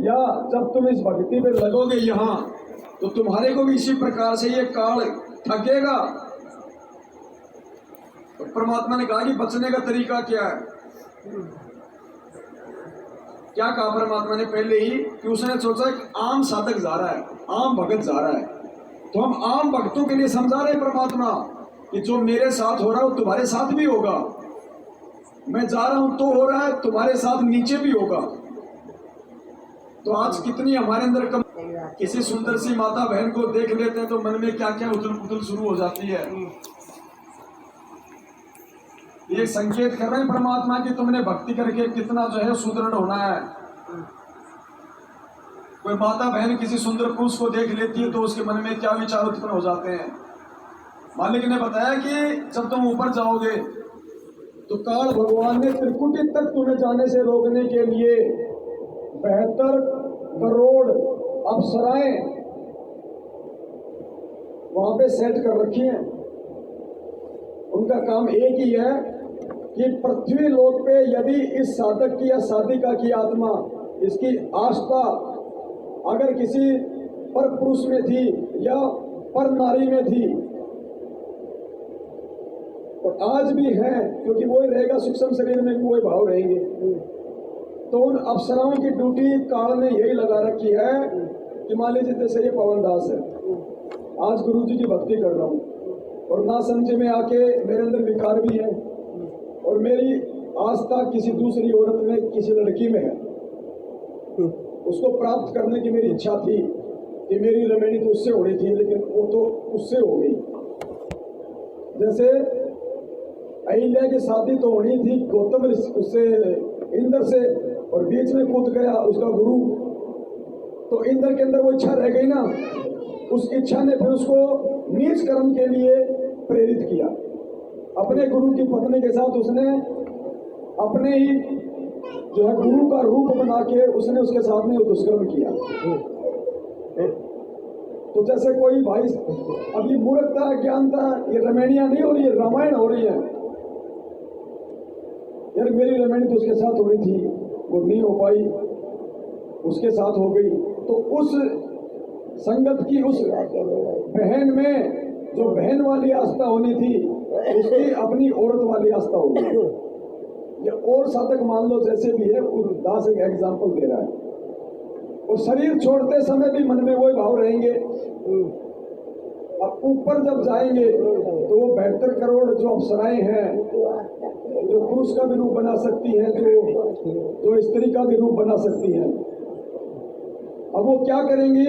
या जब तुम इस भक्ति पे लगोगे यहाँ, तो तुम्हारे को भी इसी प्रकार से ये काल ठगेगा। तो परमात्मा ने कहा कि बचने का तरीका क्या है। क्या कहा परमात्मा ने पहले ही कि उसने सोचा कि आम साधक जा रहा है, आम भगत जा रहा है, तो हम आम भक्तों के लिए समझा रहे परमात्मा कि जो मेरे साथ हो रहा है वो तुम्हारे साथ भी होगा। मैं जा रहा हूं तो हो रहा है, तुम्हारे साथ नीचे भी होगा। तो आज कितनी हमारे अंदर कम, किसी सुंदर सी माता बहन को देख लेते हैं तो मन में क्या क्या उथल पुथल शुरू हो जाती है। ये संकेत कर रहे हैं परमात्मा कि तुमने भक्ति करके कितना जो है सुदृढ़ होना है। कोई माता बहन किसी सुंदर पुरुष को देख लेती है तो उसके मन में क्या विचार उत्पन्न हो जाते हैं। मालिक ने बताया कि जब तुम ऊपर जाओगे तो काल भगवान ने त्रिकुटी तक तुम्हें जाने से रोकने के लिए 72 करोड़ अप्सराएं वहां पे सेट कर रखी हैं। उनका काम एक ही है कि पृथ्वी लोक पे यदि इस साधक की या साधिका की आत्मा, इसकी आस्था अगर किसी पर पुरुष में थी या पर नारी में थी, और आज भी है, क्योंकि वही रहेगा, सूक्ष्म शरीर में भी वही भाव रहेंगे। तो उन अप्सराओं की ड्यूटी काल ने यही लगा रखी है कि मान लीजिए जैसे ये पवन दास है, आज गुरु जी की भक्ति कर रहा हूँ और ना समझे में आके मेरे अंदर विकार भी है और मेरी आस्था किसी दूसरी औरत में, किसी लड़की में है, उसको प्राप्त करने की मेरी इच्छा थी कि मेरी रमैनी तो उससे हो रही थी, लेकिन वो तो उससे हो गई। जैसे अहिल्या की शादी तो होनी थी गौतम उससे, इंद्र से, और बीच में कूद गया उसका गुरु, तो इंद्र के अंदर वो इच्छा रह गई ना, उस इच्छा ने फिर उसको नीच कर्म के लिए प्रेरित किया। अपने गुरु की पत्नी के साथ उसने अपने ही जो है गुरु का रूप बना के उसने उसके साथ में दुष्कर्म किया। तो जैसे कोई भाई अभी मूर्खता ज्ञानता, ये रमैनियां नहीं हो रही है, रामायण हो रही है। यार मेरी रमैनी तो उसके साथ हो रही थी, वो नहीं हो पाई, उसके साथ हो गई। तो उस संगत की उस बहन में जो बहन वाली आस्था होनी थी, उसकी अपनी औरत वाली आस्था हो गई। ये और साधक मान लो जैसे भी है, दास एक एग्जाम्पल दे रहा है, और शरीर छोड़ते समय भी मन में वही भाव रहेंगे। अब ऊपर जब जाएंगे तो वो 72 करोड़ जो अप्सराएं हैं, जो पुरुष का भी रूप बना सकती हैं, जो स्त्री का भी रूप बना सकती हैं, अब वो क्या करेंगी?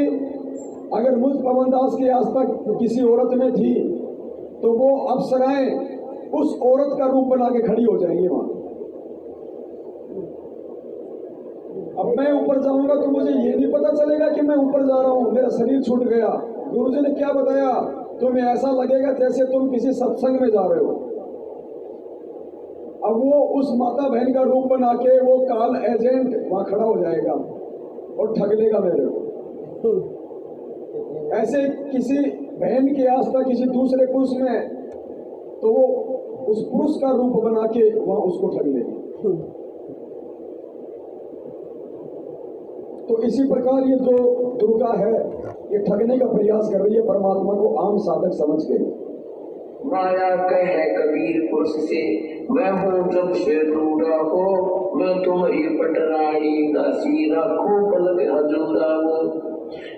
अगर मुझ पवन दास की आस्था किसी औरत में थी तो वो अप्सराएं उस औरत का रूप बना के खड़ी हो जाएंगी वहां। अब मैं ऊपर जाऊंगा तो मुझे ये नहीं पता चलेगा कि मैं ऊपर जा रहा हूं, मेरा शरीर छूट गया। गुरुजी ने क्या बताया? तुम्हें ऐसा लगेगा जैसे तुम किसी सत्संग में जा रहे हो। अब वो उस माता बहन का रूप बना के वो काल एजेंट वहां खड़ा हो जाएगा और ठग लेगा मेरे को। ऐसे किसी बहन की आस्था किसी दूसरे पुरुष में, तो वो उस पुरुष का रूप बना के वहां उसको ठग लेगा। तो इसी प्रकार ये जो दुर्गा है, ये ठगने का प्रयास कर रही है परमात्मा को आम साधक समझ के। माया कहे कबीर पुरुष से, मैं हूँ जब से दूरा हो, मैं तुम्हारी पटरानी दासी राखो पलक हजूरा हो।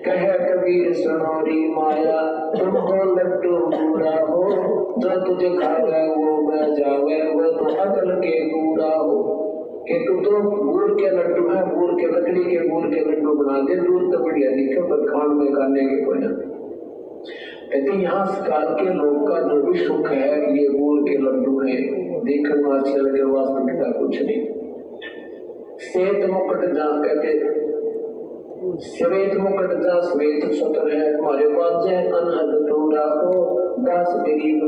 कहे कबीर सुनोरी माया, तुम हो लट्टू पूरा हो, जो तुझे खावे वो मैं जावे, वो तो अकल के पूरा हो। कि तू तो गुड़ के लड्डू है, गुड़ के लकड़ी के गुड़ के लड्डू बना दे, दूध तो बढ़िया दिखे पर खान में खाने के कोई ना। कहते यहाँ काल के लोग का जो भी सुख है ये गुड़ के लड्डू है, देखने में अच्छे लगे, वास्तविकता कुछ नहीं। श्वेत मुकुट जा, कहते श्वेत मुकुट जा श्वेत सतर है, हमारे पास जय अनहद दूरा हो, दास गरीब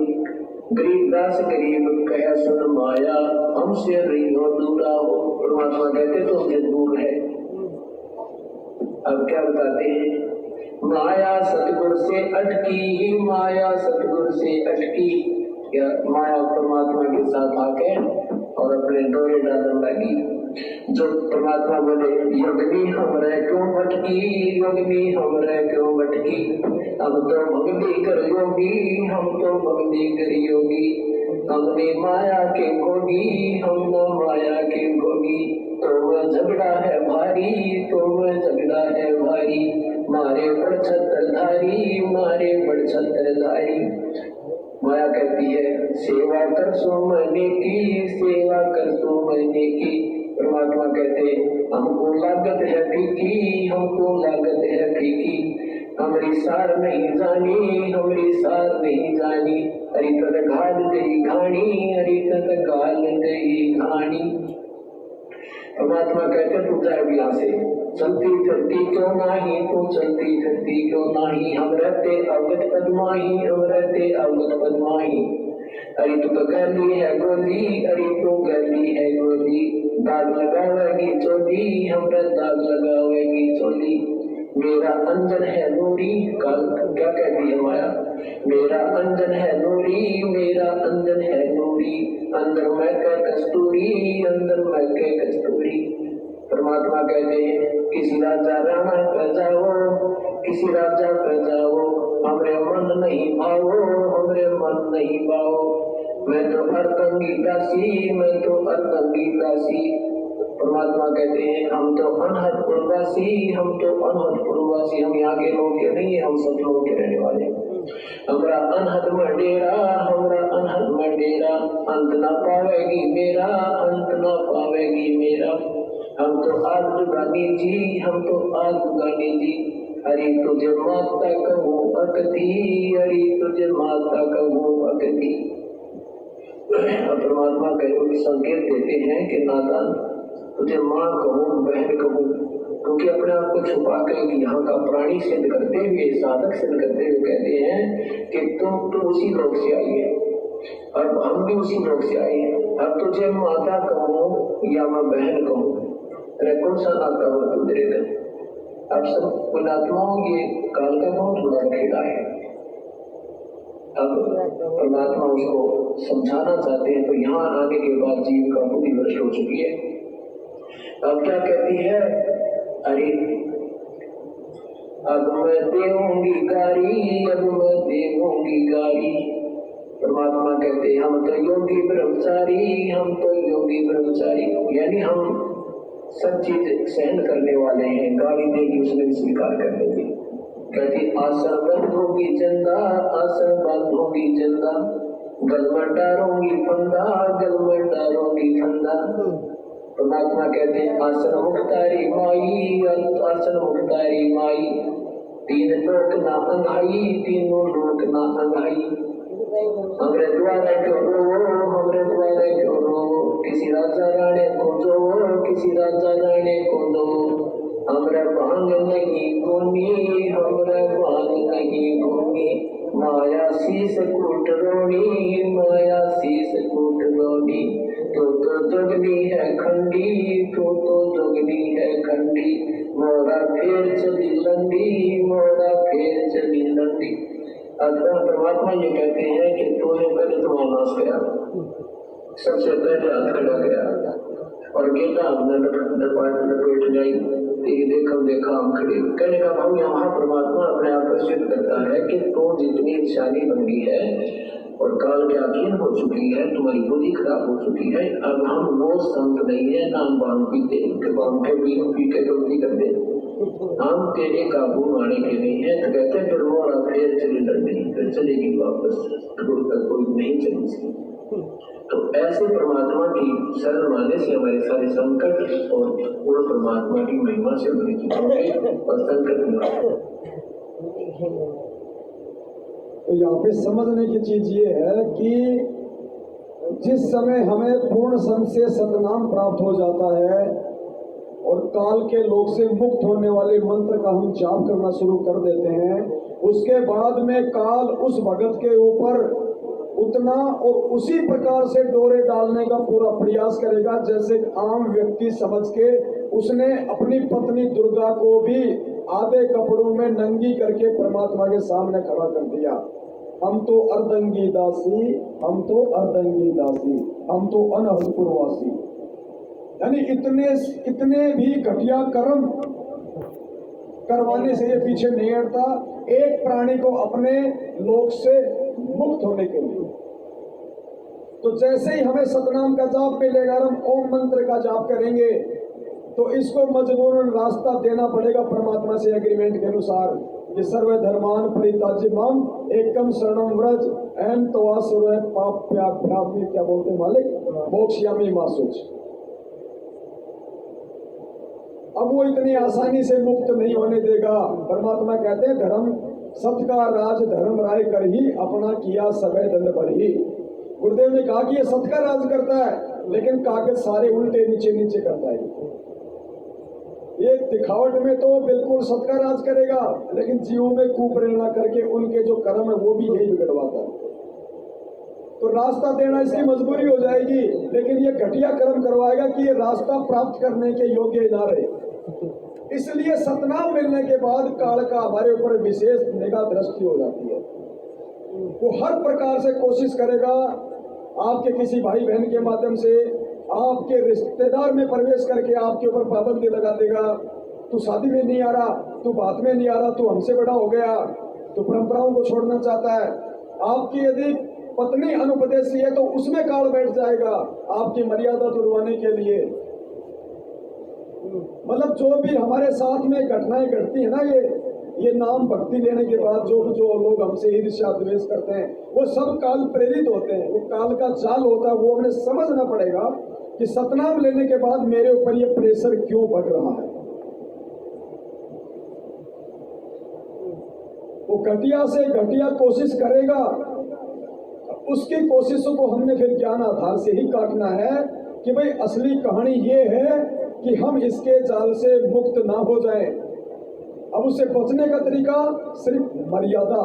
गरीब दास गरीब कह सुन माया, हमसे रही हो दूरा हो। परमात्मा कहते तो हमसे दूर है। अब क्या बताते हैं? माया सतगुण से अटकी ही, माया सतगुण से अटकी। या माया परमात्मा के साथ आके और अपने डोरे डालने लगी। जो परमात्मा बोले योगिनी हमरे क्यों भटकी, योगिनी हमरे क्यों भटकी, हम तो भक्ति कर योगी, हम तो भक्ति कर योगी, हमने माया के भोगी, हम न माया के भोगी, तो वह झगड़ा है भारी, तो वह झगड़ा है भारी, मारे बड़ छत्रधारी, मारे बड़ छत्रधारी। माया कहती है सेवा कर सो मैंने की, सेवा कर सो मैंने की। परमात्मा कहते हैं हमको लागत है फीकी, हमको लागत है फीकी, हमारी सार नहीं जानी, हमारी सार नहीं जानी, हरी तक घाल गई घानी, हरी तक घाल गई घानी। परमात्मा कहते तू जाए यहाँ से, चलती फिरती क्यों नाही, तू चलती फिरती क्यों नाही, हम रहते अवगत पद्माही, हम रहते अवगत पद्माही। अरे तू तो गली है गोली, अरे तू गली है गोली, दाग लगावेगी चोली, हमरा दाग लगावेगी चोली। मेरा अंजन है नूरी, कल क्या कहती है माया, मेरा अंजन है नूरी, मेरा अंजन है नूरी, अंदर मैं कह कस्तूरी, अंदर मैं कह कस्तूरी। परमात्मा कहते हैं किसी राजा राणा पर जाओ, किसी राजा पर जाओ, हमरे मन नहीं भावो, हमरे मन नहीं भावो, मैं तो अर्धंगी दासी, मैं तो अर्धंगी दासी। परमात्मा कहते हैं हम तो अनहदपुरवासी, हम तो अनहदपुरवासी, हम यहाँ के लोग के नहीं है, हम सब लोग के रहने वाले। हमरा अनहद में डेरा, हमरा अनहद में डेरा, अंत ना पावेगी मेरा, अंत ना पावेगी मेरा। हम तो आग जुगानी जी, हम तो आग जुगानी जी, अरे तुझे माता कहूँ अकती, अरे तुझे माता कहूँ अकती। परमात्मा कहीं संकेत देते हैं कि नादान तुझे माँ कहूँ बहन कहूँ, क्योंकि अपने आप को छुपा कर यहाँ का प्राणी सिद्ध करते हुए, साधक सिद्ध करते हुए कहते हैं कि तुम उसी लोक से आई है, अब हम भी उसी लोक से आए हैं। अब तुझे माता कहूँ या मैं बहन कहूँ, अरे कौन सा नाता हो तू मेरे दिन। अब सब पुणात्माओं ये काल का बहुत बड़ा खेला है। अब परमात्मा उसको समझाना चाहते हैं, तो यहाँ आने के बाद जीव का बुद्धि भ्रष्ट हो चुकी है। अब क्या कहती है, अरे अब मैं देऊंगी गारी, अब मैं देऊंगी गारी। परमात्मा कहते हैं हम तो योगी ब्रह्मचारी, हम तो योगी ब्रह्मचारी, यानी हम सब चीज सहन करने वाले हैं, गाली देगी उसने भी स्वीकार कर लेगी। कहती आसन बंद होगी चंदा, आसन बंद होगी चंदा, गल में डारूंगी फंदा, गल में डारूंगी फंदा। परमात्मा कहते हैं आसन मुक्तारी माई, आसन मुक्तारी माई, तीन लोक ना अंगाई, तीनों लोक ना अंगाई। हमरे द्वारा क्यों रो, हमरे द्वारा क्यों रो, किसी राजा राणे को जो, किसी राजा राणे को दो, हमरा भांग नहीं गोनी, हमरा भांग नहीं गोनी, माया शीस कूट रोनी, माया शीस कूट रोनी, तो जोगनी है खंडी, तो जोगनी है खंडी, मोरा फेर चली लंडी, मोरा फेर चली लंडी। अतः परमात्मा ये कहते हैं कि तूने पहले तुम्हारा नाश किया, सबसे पहले हाथ खड़ा गया और गेंदा हमने लपेट गई, देखा हम खड़े। कहने का भाव यहाँ परमात्मा अपने आप को सिद्ध करता है कि तू जितनी इंसानी बन गई है और काल के अधीन हो चुकी है, तुम्हारी बुद्धि खराब हो चुकी है। अब हम वो संत नहीं है ना हम बांग पीते के बांग के पी के गलती करते, हम तेरे काबू आने के नहीं है। तो कहते फिर मोरा फिर चली लड़नी, फिर चलेगी वापस, दूर तक कोई नहीं चली। तो ऐसे परमात्मा की शरण मानने से हमारे सारे संकट और वो परमात्मा की महिमा से बड़ी चीजें और संकट में। तो यहाँ पे समझने की चीज ये है कि जिस समय हमें पूर्ण संत से सतनाम प्राप्त हो जाता है और काल के लोक से मुक्त होने वाले मंत्र का हम जाप करना शुरू कर देते हैं, उसके बाद में काल उस भगत के ऊपर उतना और उसी प्रकार से डोरे डालने का पूरा प्रयास करेगा जैसे आम व्यक्ति समझ के उसने अपनी पत्नी दुर्गा को भी आधे कपड़ों में नंगी करके परमात्मा के सामने खड़ा कर दिया। हम तो अर्धंगी दासी, हम तो अर्धंगी दासी, हम तो अनहदपुरवासी। यानी इतने भी घटिया कर्म करवाने से ये पीछे नहीं हटता, एक प्राणी को अपने लोक से मुक्त होने के लिए। तो जैसे ही हमें सतनाम का जाप मिलेगा, हम ओम मंत्र का जाप करेंगे, तो इसको मजबूरन रास्ता देना पड़ेगा परमात्मा से एग्रीमेंट के अनुसार कि सर्व धर्मान परित्याज्य माम एकम शरणम व्रज अहम तवा सर्व पाप्याभ्याम में क्या बोलते हैं मालिक, मोक्षयामि मा शुच। अब वो इतनी आसानी से मुक्त नहीं होने देगा। परमात्मा कहते हैं धर्म सत का राज धर्म राय कर ही अपना किया सवै दंड पर ही। गुरुदेव ने कहा कि ये सत का राज करता है, लेकिन कागज सारे उल्टे नीचे नीचे करता है। ये दिखावट में तो बिल्कुल सत का राज करेगा, लेकिन जीवों में कुप्रेरणा करके उनके जो कर्म है वो भी यही बिगड़वाता है। तो रास्ता देना इसकी मजबूरी हो जाएगी, लेकिन ये घटिया कर्म करवाएगा कि ये रास्ता प्राप्त करने के योग्य ना रहे। इसलिए सतनाम मिलने के बाद काल का हमारे ऊपर विशेष निगाह दृष्टि हो जाती है। वो हर प्रकार से कोशिश करेगा, आपके किसी भाई बहन के माध्यम से, आपके रिश्तेदार में प्रवेश करके आपके ऊपर पाबंदी लगा देगा। तू शादी में नहीं आ रहा, तू बात में नहीं आ रहा, तू हमसे बड़ा हो गया, तू परंपराओं को छोड़ना चाहता है। आपकी यदि पत्नी अनुपदेशी है तो उसमें काल बैठ जाएगा आपकी मर्यादा तोड़वाने के लिए। मतलब जो भी हमारे साथ में घटनाएं घटती है ना, ये नाम भक्ति लेने के बाद जो लोग हमसे ईर्ष्या द्वेष करते हैं, वो सब काल प्रेरित होते हैं। वो काल का जाल होता है। वो हमें समझना पड़ेगा कि सतनाम लेने के बाद मेरे ऊपर ये प्रेशर क्यों बढ़ रहा है। वो घटिया से घटिया कोशिश करेगा, उसकी कोशिशों को हमने फिर ज्ञान आधार से ही काटना है कि भाई असली कहानी ये है कि हम इसके जाल से मुक्त ना हो जाएं। अब उससे बचने का तरीका सिर्फ मर्यादा,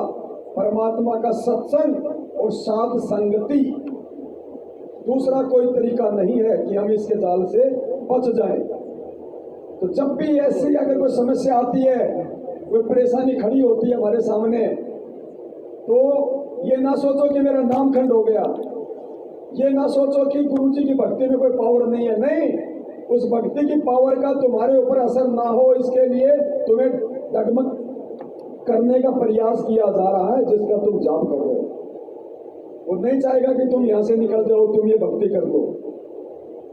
परमात्मा का सत्संग और साध संगति, दूसरा कोई तरीका नहीं है कि हम इसके जाल से बच जाएं। तो जब भी ऐसी अगर कोई समस्या आती है, कोई परेशानी खड़ी होती है हमारे सामने, तो ये ना सोचो कि मेरा नामखंड हो गया, ये ना सोचो कि गुरुजी की भक्ति में कोई पावर नहीं है। नहीं, उस भक्ति की पावर का तुम्हारे ऊपर असर ना हो, इसके लिए तुम्हें डगमग करने का प्रयास किया जा रहा है, जिसका तुम जाप कर रहे हो। वो नहीं चाहेगा कि तुम यहाँ से निकल जाओ, तुम ये भक्ति कर दो।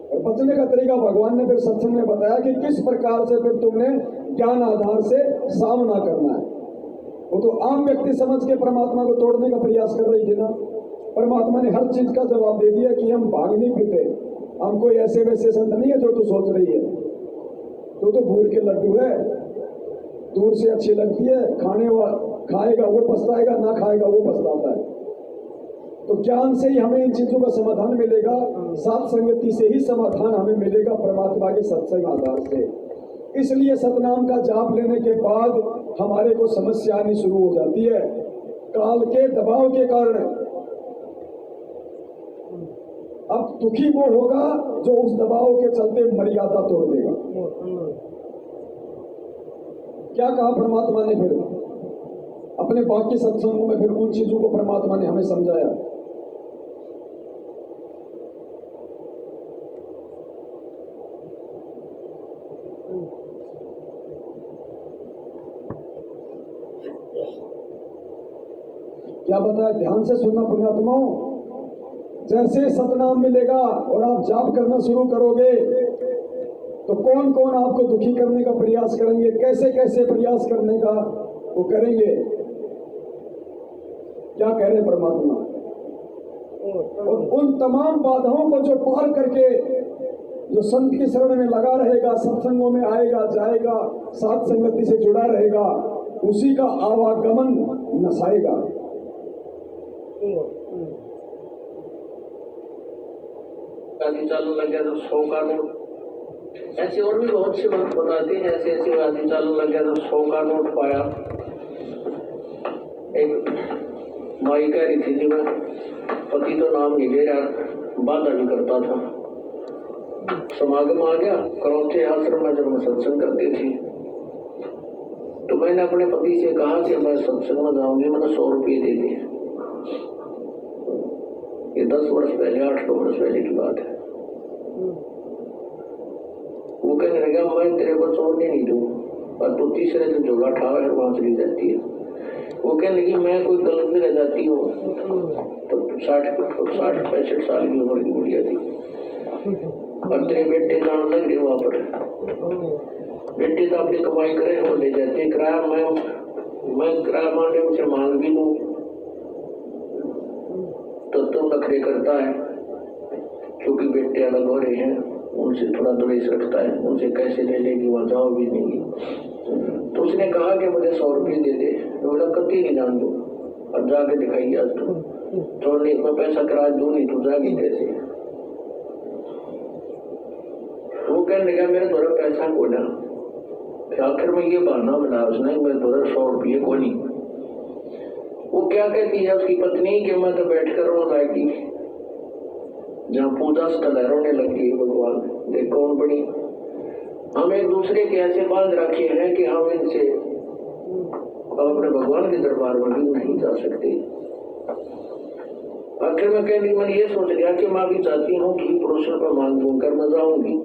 और बचने का तरीका भगवान ने फिर सत्संग में बताया कि किस प्रकार से फिर तुमने ज्ञान आधार से सामना करना है। वो तो आम व्यक्ति समझ के परमात्मा को तोड़ने का प्रयास कर रही थी ना। परमात्मा ने हर चीज का जवाब दे दिया कि हम भाग नहीं पीते, हम कोई ऐसे वैसे संत नहीं है जो तू सोच रही है। तो भूल के लड्डू है, दूर से अच्छी लगती है, खाएगा वो पछताएगा, ना खाएगा वो पछताता है। तो ज्ञान से ही हमें इन चीजों का समाधान मिलेगा, साथ संगति से ही समाधान हमें मिलेगा, परमात्मा के सत्संग आधार से। इसलिए सतनाम का जाप लेने के बाद हमारे को समस्या आनी शुरू हो जाती है काल के दबाव के कारण। अब दुखी वो होगा जो उस दबाव के चलते मर्यादा तोड़ देगा। क्या कहा परमात्मा ने फिर अपने बाकी सत्संगों में, फिर उन चीजों को परमात्मा ने हमें समझाया। क्या बताया, ध्यान से सुनना पुण्यात्माओं। जैसे सतनाम मिलेगा और आप जाप करना शुरू करोगे, तो कौन कौन आपको दुखी करने का प्रयास करेंगे, कैसे कैसे प्रयास करने का वो करेंगे। क्या कह रहे परमात्मा, और उन तमाम बाधाओं को जो पार करके जो संत की शरण में लगा रहेगा, सत्संगों में आएगा जाएगा, साथ संगति से जुड़ा रहेगा, उसी का आवागमन नसाएगा। चालू लग गया तो 100 का नोट, ऐसे और भी बहुत से बात बताते हैं। ऐसे ऐसे आदमी चालू लग गया तो 100 का नोट पाया। एक माई कह रही थी जी, मैं पति तो नाम नहीं ले रहा, बाधा भी करता था। समागम आ गया, करौथे आश्रम में जब मैं सत्संग करती थी, तो मैंने अपने पति से कहा कि मैं सत्संग में जाऊंगी, मैंने 100 रुपये दे दिए। ये 10 वर्ष पहले, 8 वर्ष पहले की बात है। वो कहने लगा मैं तेरे को छोड़ने नहीं दूँ, और तू तीसरे दिन झोला उठावे और वहाँ चली जाती है। वो कहने लगी मैं कोई गलत में रह जाती हूँ, तो 60-65 साल की उम्र की बुढ़िया थी, और तेरे बेटे जान लग रहे वहाँ पर। बेटे तो अपनी कमाई करे वो ले जाते हैं किराया, मैं किराया मांगे उनसे मांग भी लूँ तो तुम नखरे करता है, क्योंकि बेटे अलग हो रहे हैं, उनसे थोड़ा द्वेष रखता है, उनसे कैसे ले लेगी, वहाँ जाओ भी नहीं। तो उसने कहा कि मुझे 100 रुपये दे दे, बोला कति नहीं जान दो, और जाके दिखाई आज तू तो नहीं, मैं पैसा किराया दूँ नहीं, तू जागी कैसे। वो कहने लगा मेरे थोड़ा पैसा को ना, आखिर में ये बहाना बना उसने, मैं थोड़ा 100 रुपये को नहीं। वो क्या कहती है उसकी पत्नी कि मैं तो बैठ कर रोज आएगी, जहाँ पूजा स्थल है रोने लगी है भगवान, देख कौन बड़ी। हम एक दूसरे के ऐसे बांध रखे हैं कि हम इनसे अपने भगवान के दरबार में भी नहीं जा सकते। आखिर में कहने मैंने ये सोच लिया कि मैं भी चाहती हूँ कि पुरुषों पर मांग दूं कर मैं जाऊंगी।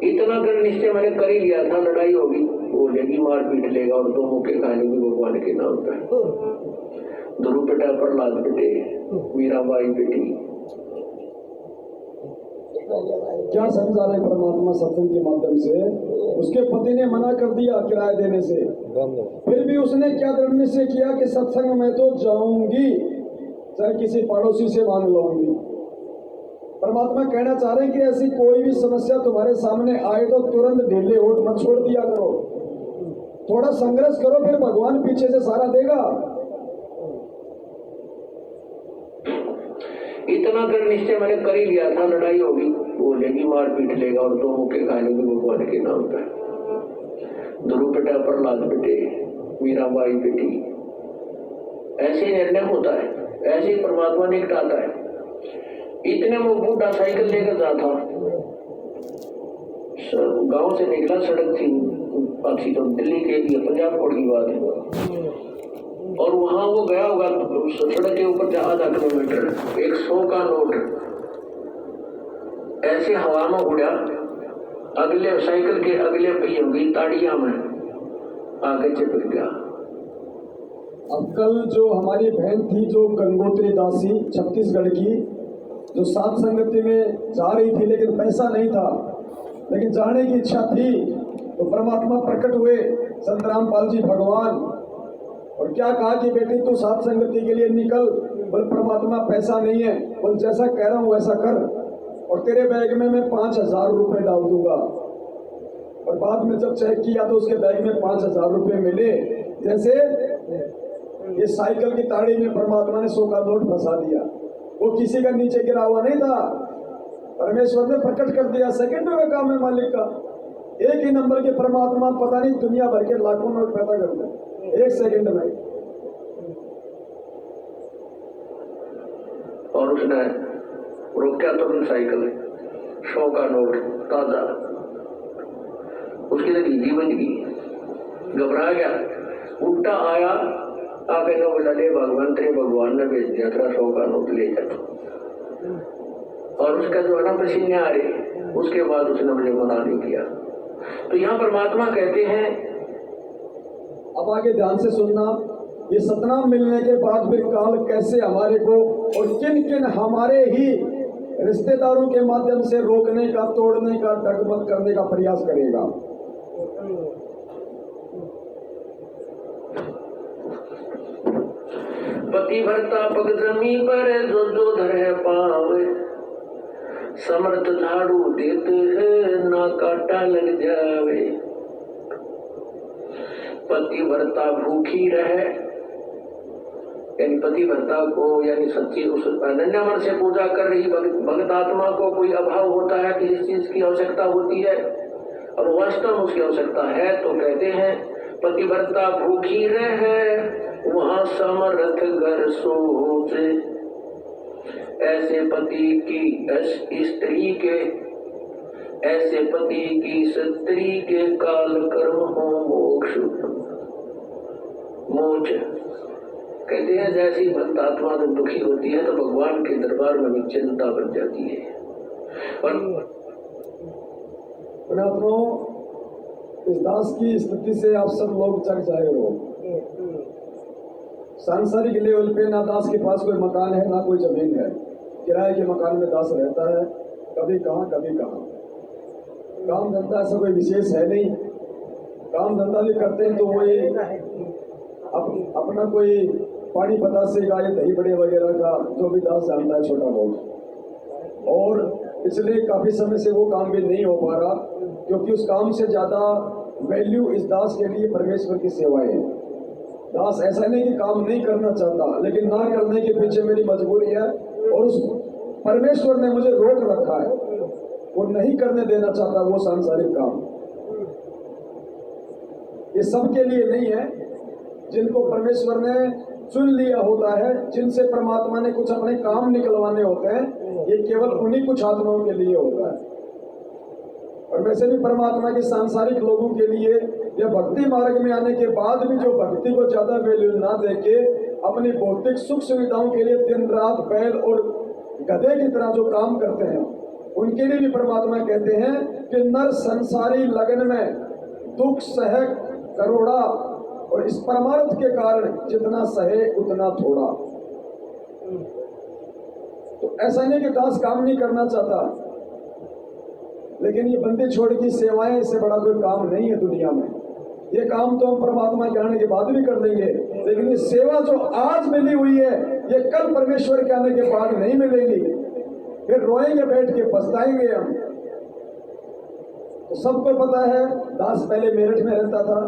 इतना कर निश्चय मैंने कर ही लिया था, लड़ाई होगी वो लेगी मार पीट लेगा और 2 मुक्के खाने भी भगवान के नाम पर। ध्रुव बेटा प्रहलाद बेटे, मीराबाई बेटी, क्या समझा रहे परमात्मा सत्संग के माध्यम से। उसके पति ने मना कर दिया किराया देने से, फिर भी उसने क्या दृढ़ निश्चय किया कि सत्संग में तो जाऊंगी, चाहे किसी पड़ोसी से मांग लाऊंगी। परमात्मा कहना चाह रहे हैं कि ऐसी कोई भी समस्या तुम्हारे सामने आए तो तुरंत ढीले होठ मत छोड़ दिया करो, थोड़ा संघर्ष करो, फिर भगवान पीछे से सारा देगा। इतना कर निश्चय मैंने कर ही लिया था, लड़ाई होगी वो लेगी मार पीट लेगा और 2 मुक्के खाने भी भगवान के नाम पर। ध्रुव बेटा प्रहलाद बेटे, मीराबाई बेटी, ऐसे निर्णय होता है, ऐसे ही परमात्मा निकटाता है। इतने वो बूढ़ा साइकिल लेकर जाता, गांव से निकला, सड़क थी अच्छी तो दिल्ली के लिए पंजाब कोड की बात है, और वहां वो गया होगा सड़क के ऊपर से आधा किलोमीटर, 100 का नोट ऐसे हवा में उड़ा, अगले साइकिल के अगले पहियों की ताड़ियां में आगे चिपक गया। अब कल जो हमारी बहन थी जो गंगोत्री दासी छत्तीसगढ़ की, जो सात संगति में जा रही थी लेकिन पैसा नहीं था, लेकिन जाने की इच्छा थी, तो परमात्मा प्रकट हुए संत रामपाल जी भगवान, और क्या कहा कि बेटी तू सात संगति के लिए निकल। बोल परमात्मा पैसा नहीं है, बोल जैसा कह रहा हूँ वैसा कर, और तेरे बैग में मैं 5000 रुपये डाल दूंगा। और बाद में जब चेक किया तो उसके बैग में 5000 रुपये मिले, जैसे ये साइकिल की ताड़ी में परमात्मा ने 100 का नोट फंसा दिया। वो किसी का नीचे गिरा हुआ नहीं था, परमेश्वर ने प्रकट कर दिया। सेकंडों का काम है मालिक का। एक ही नंबर के परमात्मा पता नहीं दुनिया भर के लाखों नोट पैदा करते हैं 1 सेकंड में। और उसने रोका तो साइकिल, 100 का नोट ताजा, उसकी जिंदगी बन गई। घबरा गया, उल्टा आया, आगे न बोला ले भगवान तेरे भगवान ने भेज दिया तेरा 100 का नोट ले जा। और उसका जो है ना पसीने आ रहे, उसके बाद उसने मुझे मना नहीं किया। तो यहाँ परमात्मा कहते हैं, अब आगे ध्यान से सुनना, ये सतनाम मिलने के बाद फिर काल कैसे हमारे को और किन किन हमारे ही रिश्तेदारों के माध्यम से रोकने का, तोड़ने का, डगमग करने का प्रयास करेगा। पतिव्रता पग जमी पर जो जो धरे पावे, समर्थ झाड़ू देते है ना काटा लग जावे। पतिव्रता भूखी रहे, यानी पतिव्रता को यानी सच्ची उस अनन्य मन से पूजा कर रही भक्त आत्मा को कोई अभाव होता है, किसी चीज की आवश्यकता होती है और वास्तव में उसकी आवश्यकता है, तो कहते हैं पतिव्रता भूखी रहे वहां समर्थ घर सोचे। ऐसे पति की स्त्री के, ऐसे पति की स्त्री के काल कर्म हो मोक्ष मोच। कहते हैं जैसी भक्त आत्मा जब दुखी होती है तो भगवान के दरबार में भी चिंता बन जाती है। और पुण्यात्माओं, इस दास की स्थिति से आप सब लोग जग जाए हो। सांसारिक लेवल पे ना दास के पास कोई मकान है ना कोई जमीन है, किराए के मकान में दास रहता है, कभी कहाँ कभी कहाँ। काम धंधा ऐसा कोई विशेष है नहीं, काम धंधा भी करते हैं तो वही अपना कोई पानी बतासे का या दही बड़े वगैरह का जो भी दास जानता है छोटा बहुत। और पिछले काफी समय से वो काम भी नहीं हो पा रहा, क्योंकि उस काम से ज्यादा वैल्यू इस दास के लिए परमेश्वर की सेवाएं है। दास ऐसा नहीं कि काम नहीं करना चाहता, लेकिन ना करने के पीछे मेरी मजबूरी है और उस परमेश्वर ने मुझे रोक रखा है, वो नहीं करने देना चाहता वो सांसारिक काम। ये सबके लिए नहीं है, जिनको परमेश्वर ने चुन लिया होता है, जिनसे परमात्मा ने कुछ अपने काम निकलवाने होते हैं, ये केवल उन्हीं कुछ आत्माओं के लिए होता है। और वैसे भी परमात्मा के सांसारिक लोगों के लिए या भक्ति मार्ग में आने के बाद भी जो भक्ति को ज्यादा वैल्यू ना देके अपनी भौतिक सुख सुविधाओं के लिए दिन रात बैल और गधे की तरह जो काम करते हैं, उनके लिए भी परमात्मा कहते हैं कि नर संसारी लगन में दुख सह करोड़ा, और इस परमार्थ के कारण जितना सहे उतना थोड़ा। तो ऐसा नहीं कि दास काम नहीं करना चाहता, लेकिन ये बंदी छोड़ की सेवाएं, इससे बड़ा कोई काम नहीं है दुनिया में। ये काम तो हम परमात्मा के आने के बाद भी कर लेंगे, लेकिन ये सेवा जो आज मिली हुई है, ये कल परमेश्वर के आने के बाद नहीं मिलेगी। फिर रोएंगे बैठ के, पछताएंगे हम। तो सबको पता है दास पहले मेरठ में रहता था।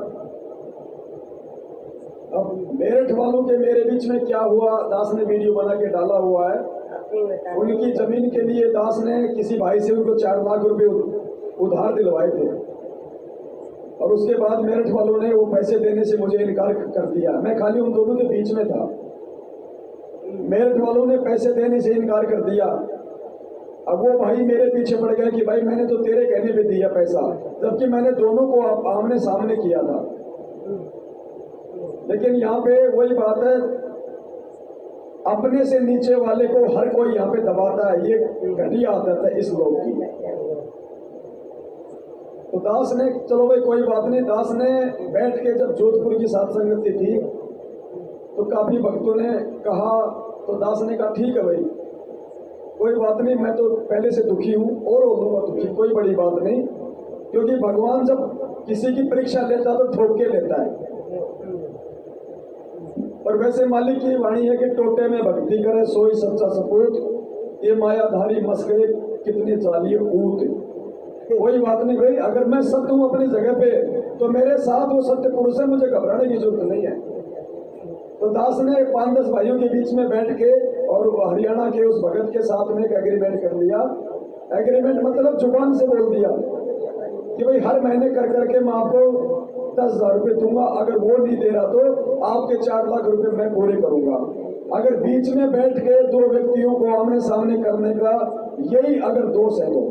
अब मेरठ वालों के मेरे बीच में क्या हुआ, दास ने वीडियो बना के डाला हुआ है। उनकी जमीन के लिए दास ने किसी भाई से उनको 4 लाख रुपए उधार दिलवाए थे, और उसके बाद मेरठ वालों ने वो पैसे देने से मुझे इनकार कर दिया। मैं खाली उन दोनों के बीच में था। मेरठ वालों ने पैसे देने से इनकार कर दिया। अब वो भाई मेरे पीछे पड़ गए कि भाई मैंने तो तेरे कहने पे दिया पैसा, जबकि मैंने दोनों को आमने सामने किया था। लेकिन यहाँ पे वही बात है, अपने से नीचे वाले को हर कोई यहाँ पे दबाता है। ये घटिया आदत है इस लोग की। तो दास ने, चलो भाई कोई बात नहीं, दास ने बैठ के जब जोधपुर की साथ संगति थी तो काफी भक्तों ने कहा, तो दास ने कहा ठीक है भाई कोई बात नहीं, मैं तो पहले से दुखी हूँ और हो लूंगा दुखी, कोई बड़ी बात नहीं। क्योंकि भगवान जब किसी की परीक्षा लेता तो ठोक के लेता है। और वैसे मालिक की वाणी है कि टोटे में भक्ति करे सोई सच्चा सपूत, ये मायाधारी मस्करे कितनी चालिए ऊत। कोई बात नहीं भाई, अगर मैं सत्य हूँ अपनी जगह पे तो मेरे साथ वो सत्य पुरुष है, मुझे घबराने की जरूरत नहीं है। तो दास ने 5-10 भाइयों के बीच में बैठ के और हरियाणा के उस भगत के साथ में एक एग्रीमेंट कर लिया। एग्रीमेंट मतलब जुबान से बोल दिया कि भाई हर महीने कर करके मैं आपको 10,000 रुपये दूंगा, अगर वो नहीं दे रहा तो आपके 4 लाख रुपए मैं पूरे करूंगा। अगर बीच में बैठ के 2 व्यक्तियों को आमने सामने करने का यही अगर दोष है तो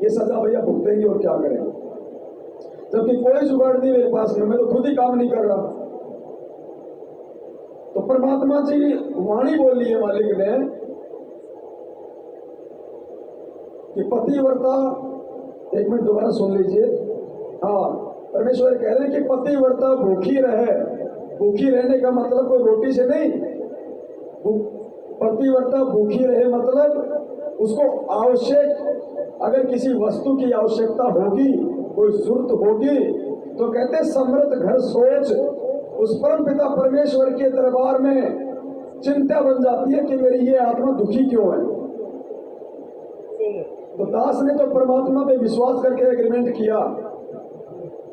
ये सजा भैया भुगतेंगे, और क्या करें। जबकि कोई जुगाड़ नहीं मेरे पास में, मैं तो खुद ही काम नहीं कर रहा। तो परमात्मा जी वाणी बोली है मालिक ने कि पतिव्रता, एक मिनट दोबारा सुन लीजिए। हाँ, परमेश्वर कह रहे हैं कि पतिव्रता भूखी रहे। भूखी रहने का मतलब कोई रोटी से नहीं, पतिव्रता भूखी रहे मतलब उसको आवश्यक, अगर किसी वस्तु की आवश्यकता होगी, कोई जरूरत होगी, तो कहते समृद्ध घर सोच, उस परम पिता परमेश्वर के दरबार में चिंता बन जाती है कि मेरी ये आत्मा दुखी क्यों है। तो दास ने तो परमात्मा पे विश्वास करके एग्रीमेंट किया,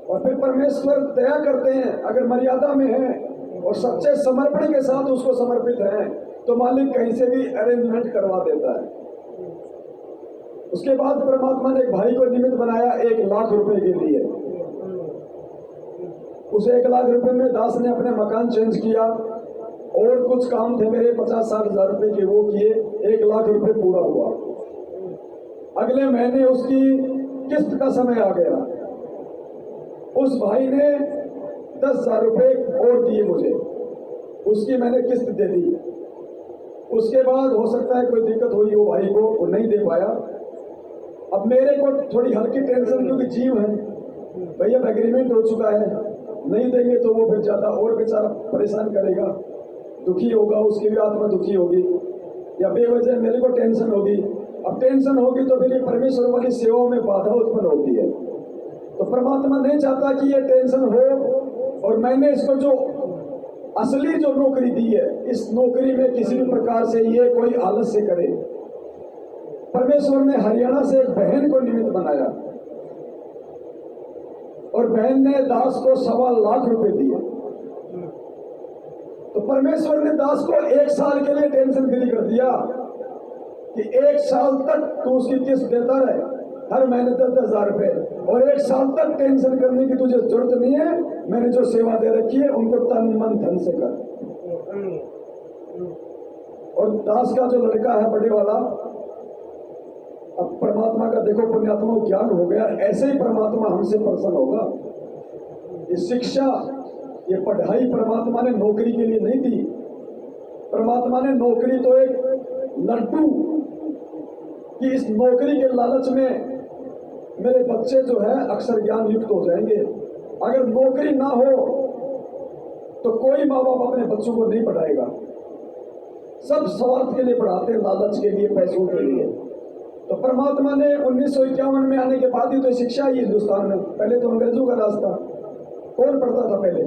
और फिर परमेश्वर दया करते हैं, अगर मर्यादा में है और सच्चे समर्पण के साथ उसको समर्पित है तो मालिक कहीं से भी अरेंजमेंट करवा देता है। उसके बाद परमात्मा ने एक भाई को निमित्त बनाया 1 लाख रुपए के लिए। उस 1 लाख रुपए में दास ने अपने मकान चेंज किया, और कुछ काम थे मेरे 50-60 हजार रुपए के, वो किए। 1 लाख रुपए पूरा हुआ। अगले महीने उसकी किस्त का समय आ गया। उस भाई ने 10,000 रुपए और दिए मुझे, उसकी मैंने किस्त दे दी। उसके बाद हो सकता है कोई दिक्कत हुई हो भाई को, वो नहीं दे पाया। अब मेरे को थोड़ी हल्की टेंशन, क्योंकि जीव है भैया, एग्रीमेंट हो चुका है, नहीं देंगे तो वो फिर ज्यादा और बेचारा परेशान करेगा, दुखी होगा, उसकी भी आत्मा दुखी होगी, या बेवजह मेरे को टेंशन होगी। अब टेंशन होगी तो फिर ये परमेश्वर वाली सेवाओं में बाधा उत्पन्न होती है। तो परमात्मा नहीं चाहता कि ये टेंशन हो, और मैंने इसको जो असली जो नौकरी दी है, इस नौकरी में किसी भी प्रकार से ये कोई आलस्य करे। परमेश्वर ने हरियाणा से एक बहन को निमित्त बनाया, और बहन ने दास को 1.25 लाख रुपए दिए। तो परमेश्वर ने दास को 1 साल के लिए टेंशन फ्री कर दिया कि 1 साल तक तू उसकी किस्त देता रहे, हर महीने 10,000 रुपए, और 1 साल तक टेंशन करने की तुझे जरूरत नहीं है। मैंने जो सेवा दे रखी है उनको तन मन धन से कर। और दास का जो लड़का है बड़े वाला, अब परमात्मा का देखो पुण्यात्मा ज्ञान हो गया, ऐसे ही परमात्मा हमसे प्रसन्न होगा। ये शिक्षा, ये पढ़ाई परमात्मा ने नौकरी के लिए नहीं दी। परमात्मा ने नौकरी तो एक लड्डू कि इस नौकरी के लालच में मेरे बच्चे जो है अक्षर ज्ञान युक्त हो जाएंगे। अगर नौकरी ना हो तो कोई माँ बाप अपने बच्चों को नहीं पढ़ाएगा। सब स्वार्थ के लिए पढ़ाते हैं, लालच के लिए, पैसों के लिए। तो परमात्मा ने 1951 में आने के बाद ही तो शिक्षा आई हिंदुस्तान में। पहले तो अंग्रेजों का राज था, कौन पढ़ता था पहले।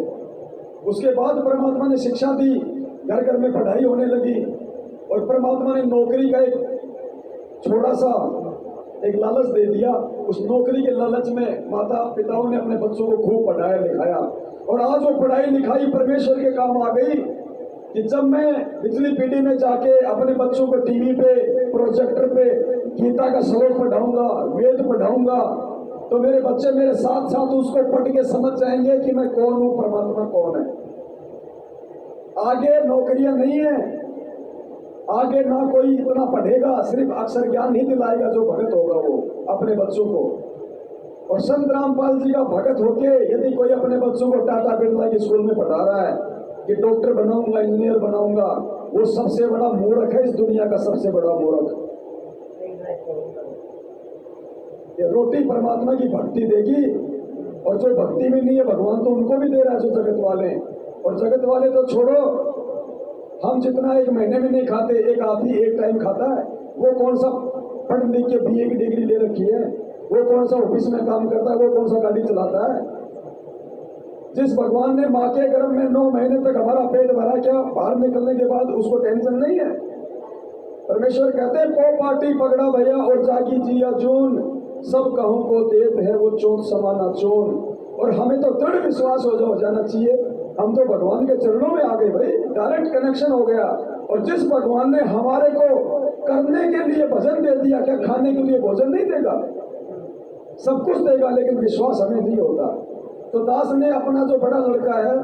उसके बाद परमात्मा ने शिक्षा दी, घर घर में पढ़ाई होने लगी, और परमात्मा ने नौकरी का एक छोटा सा एक लालच दे दिया। उस नौकरी के लालच में माता पिताओं ने अपने बच्चों को खूब पढ़ाया लिखाया, और आज वो पढ़ाई लिखाई परमेश्वर के काम आ गई कि जब मैं पिछली पीढ़ी में जाके अपने बच्चों को टीवी पे, प्रोजेक्टर पे गीता का श्लोक पढ़ाऊंगा, वेद पढ़ाऊंगा, तो मेरे बच्चे मेरे साथ साथ उसको पढ़ के समझ जाएंगे कि मैं कौन हूं, परमात्मा कौन है। आगे नौकरियां नहीं है, आगे ना कोई इतना पढ़ेगा, सिर्फ अक्षर ज्ञान ही दिलाएगा जो भगत होगा वो अपने बच्चों को। और संत रामपाल जी का भगत होके यदि कोई अपने बच्चों को टाटा बिरला के स्कूल में पढ़ा रहा है कि डॉक्टर बनाऊंगा, इंजीनियर बनाऊंगा, वो सबसे बड़ा मूर्ख है, इस दुनिया का सबसे बड़ा मूर्ख। ये रोटी परमात्मा की भक्ति देगी, और जो भक्ति भी नहीं है भगवान तो उनको भी दे रहा है, जो जगत वाले। और जगत वाले तो छोड़ो, हम जितना एक महीने में नहीं खाते, एक आदमी एक टाइम खाता है। वो कौन सा पढ़ लिख के BA की डिग्री ले रखी है, वो कौन सा ऑफिस में काम करता है, वो कौन सा गाड़ी चलाता है। जिस भगवान ने माँ के गर्भ में 9 महीने तक हमारा पेट भरा, क्या बाहर निकलने के बाद उसको टेंशन नहीं है। परमेश्वर कहते हैं को पार्टी पकड़ा भैया और जागी जिया जून, सब कहूं को देत है वो चोट समाना चोन। और हमें तो दृढ़ विश्वास हो जाना चाहिए, हम तो भगवान के चरणों में आ गए भाई, डायरेक्ट कनेक्शन हो गया। और जिस भगवान ने हमारे को करने के लिए भजन दे दिया, क्या खाने के लिए भोजन नहीं देगा? सब कुछ देगा, लेकिन विश्वास हमें नहीं होता। तो दास ने अपना जो बड़ा लड़का है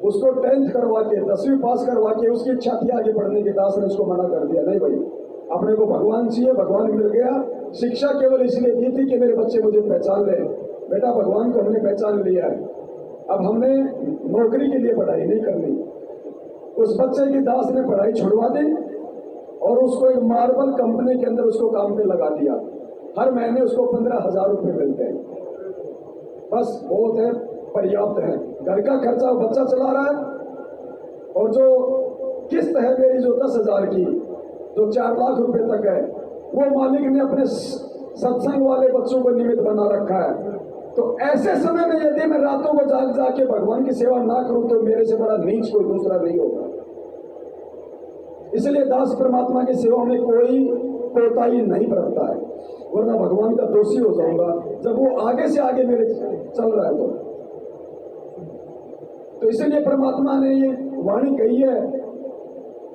उसको 10th करवा के, 10वीं पास करवा के, उसकी इच्छा थी आगे बढ़ने की, दास ने उसको मना कर दिया। नहीं भाई, अपने को भगवान चाहिए, भगवान मिल गया। शिक्षा केवल इसलिए दी थी कि मेरे बच्चे मुझे पहचान ले। बेटा भगवान को हमने पहचान लिया है, अब हमने नौकरी के लिए पढ़ाई नहीं करनी। उस बच्चे की दास ने पढ़ाई छुड़वा दी और उसको एक मार्बल कंपनी के अंदर उसको काम पे लगा दिया। हर महीने उसको 15,000 रुपये मिलते हैं, बस बहुत है, पर्याप्त है। घर का खर्चा बच्चा चला रहा है, और जो किस्त है मेरी जो 10,000 की, जो 4 लाख रुपए तक है, वो मालिक ने अपने सत्संग वाले बच्चों को निमित्त बना रखा है। तो ऐसे समय में यदि मैं रातों को जाग जाके भगवान की सेवा ना करूं तो मेरे से बड़ा नीच कोई दूसरा नहीं होगा। इसलिए दास परमात्मा की सेवा में कोई कोताही नहीं बरतता है, वरना भगवान का दोषी हो जाऊंगा जब वो आगे से आगे मेरे चल रहा है। तो इसलिए परमात्मा ने ये वाणी कही है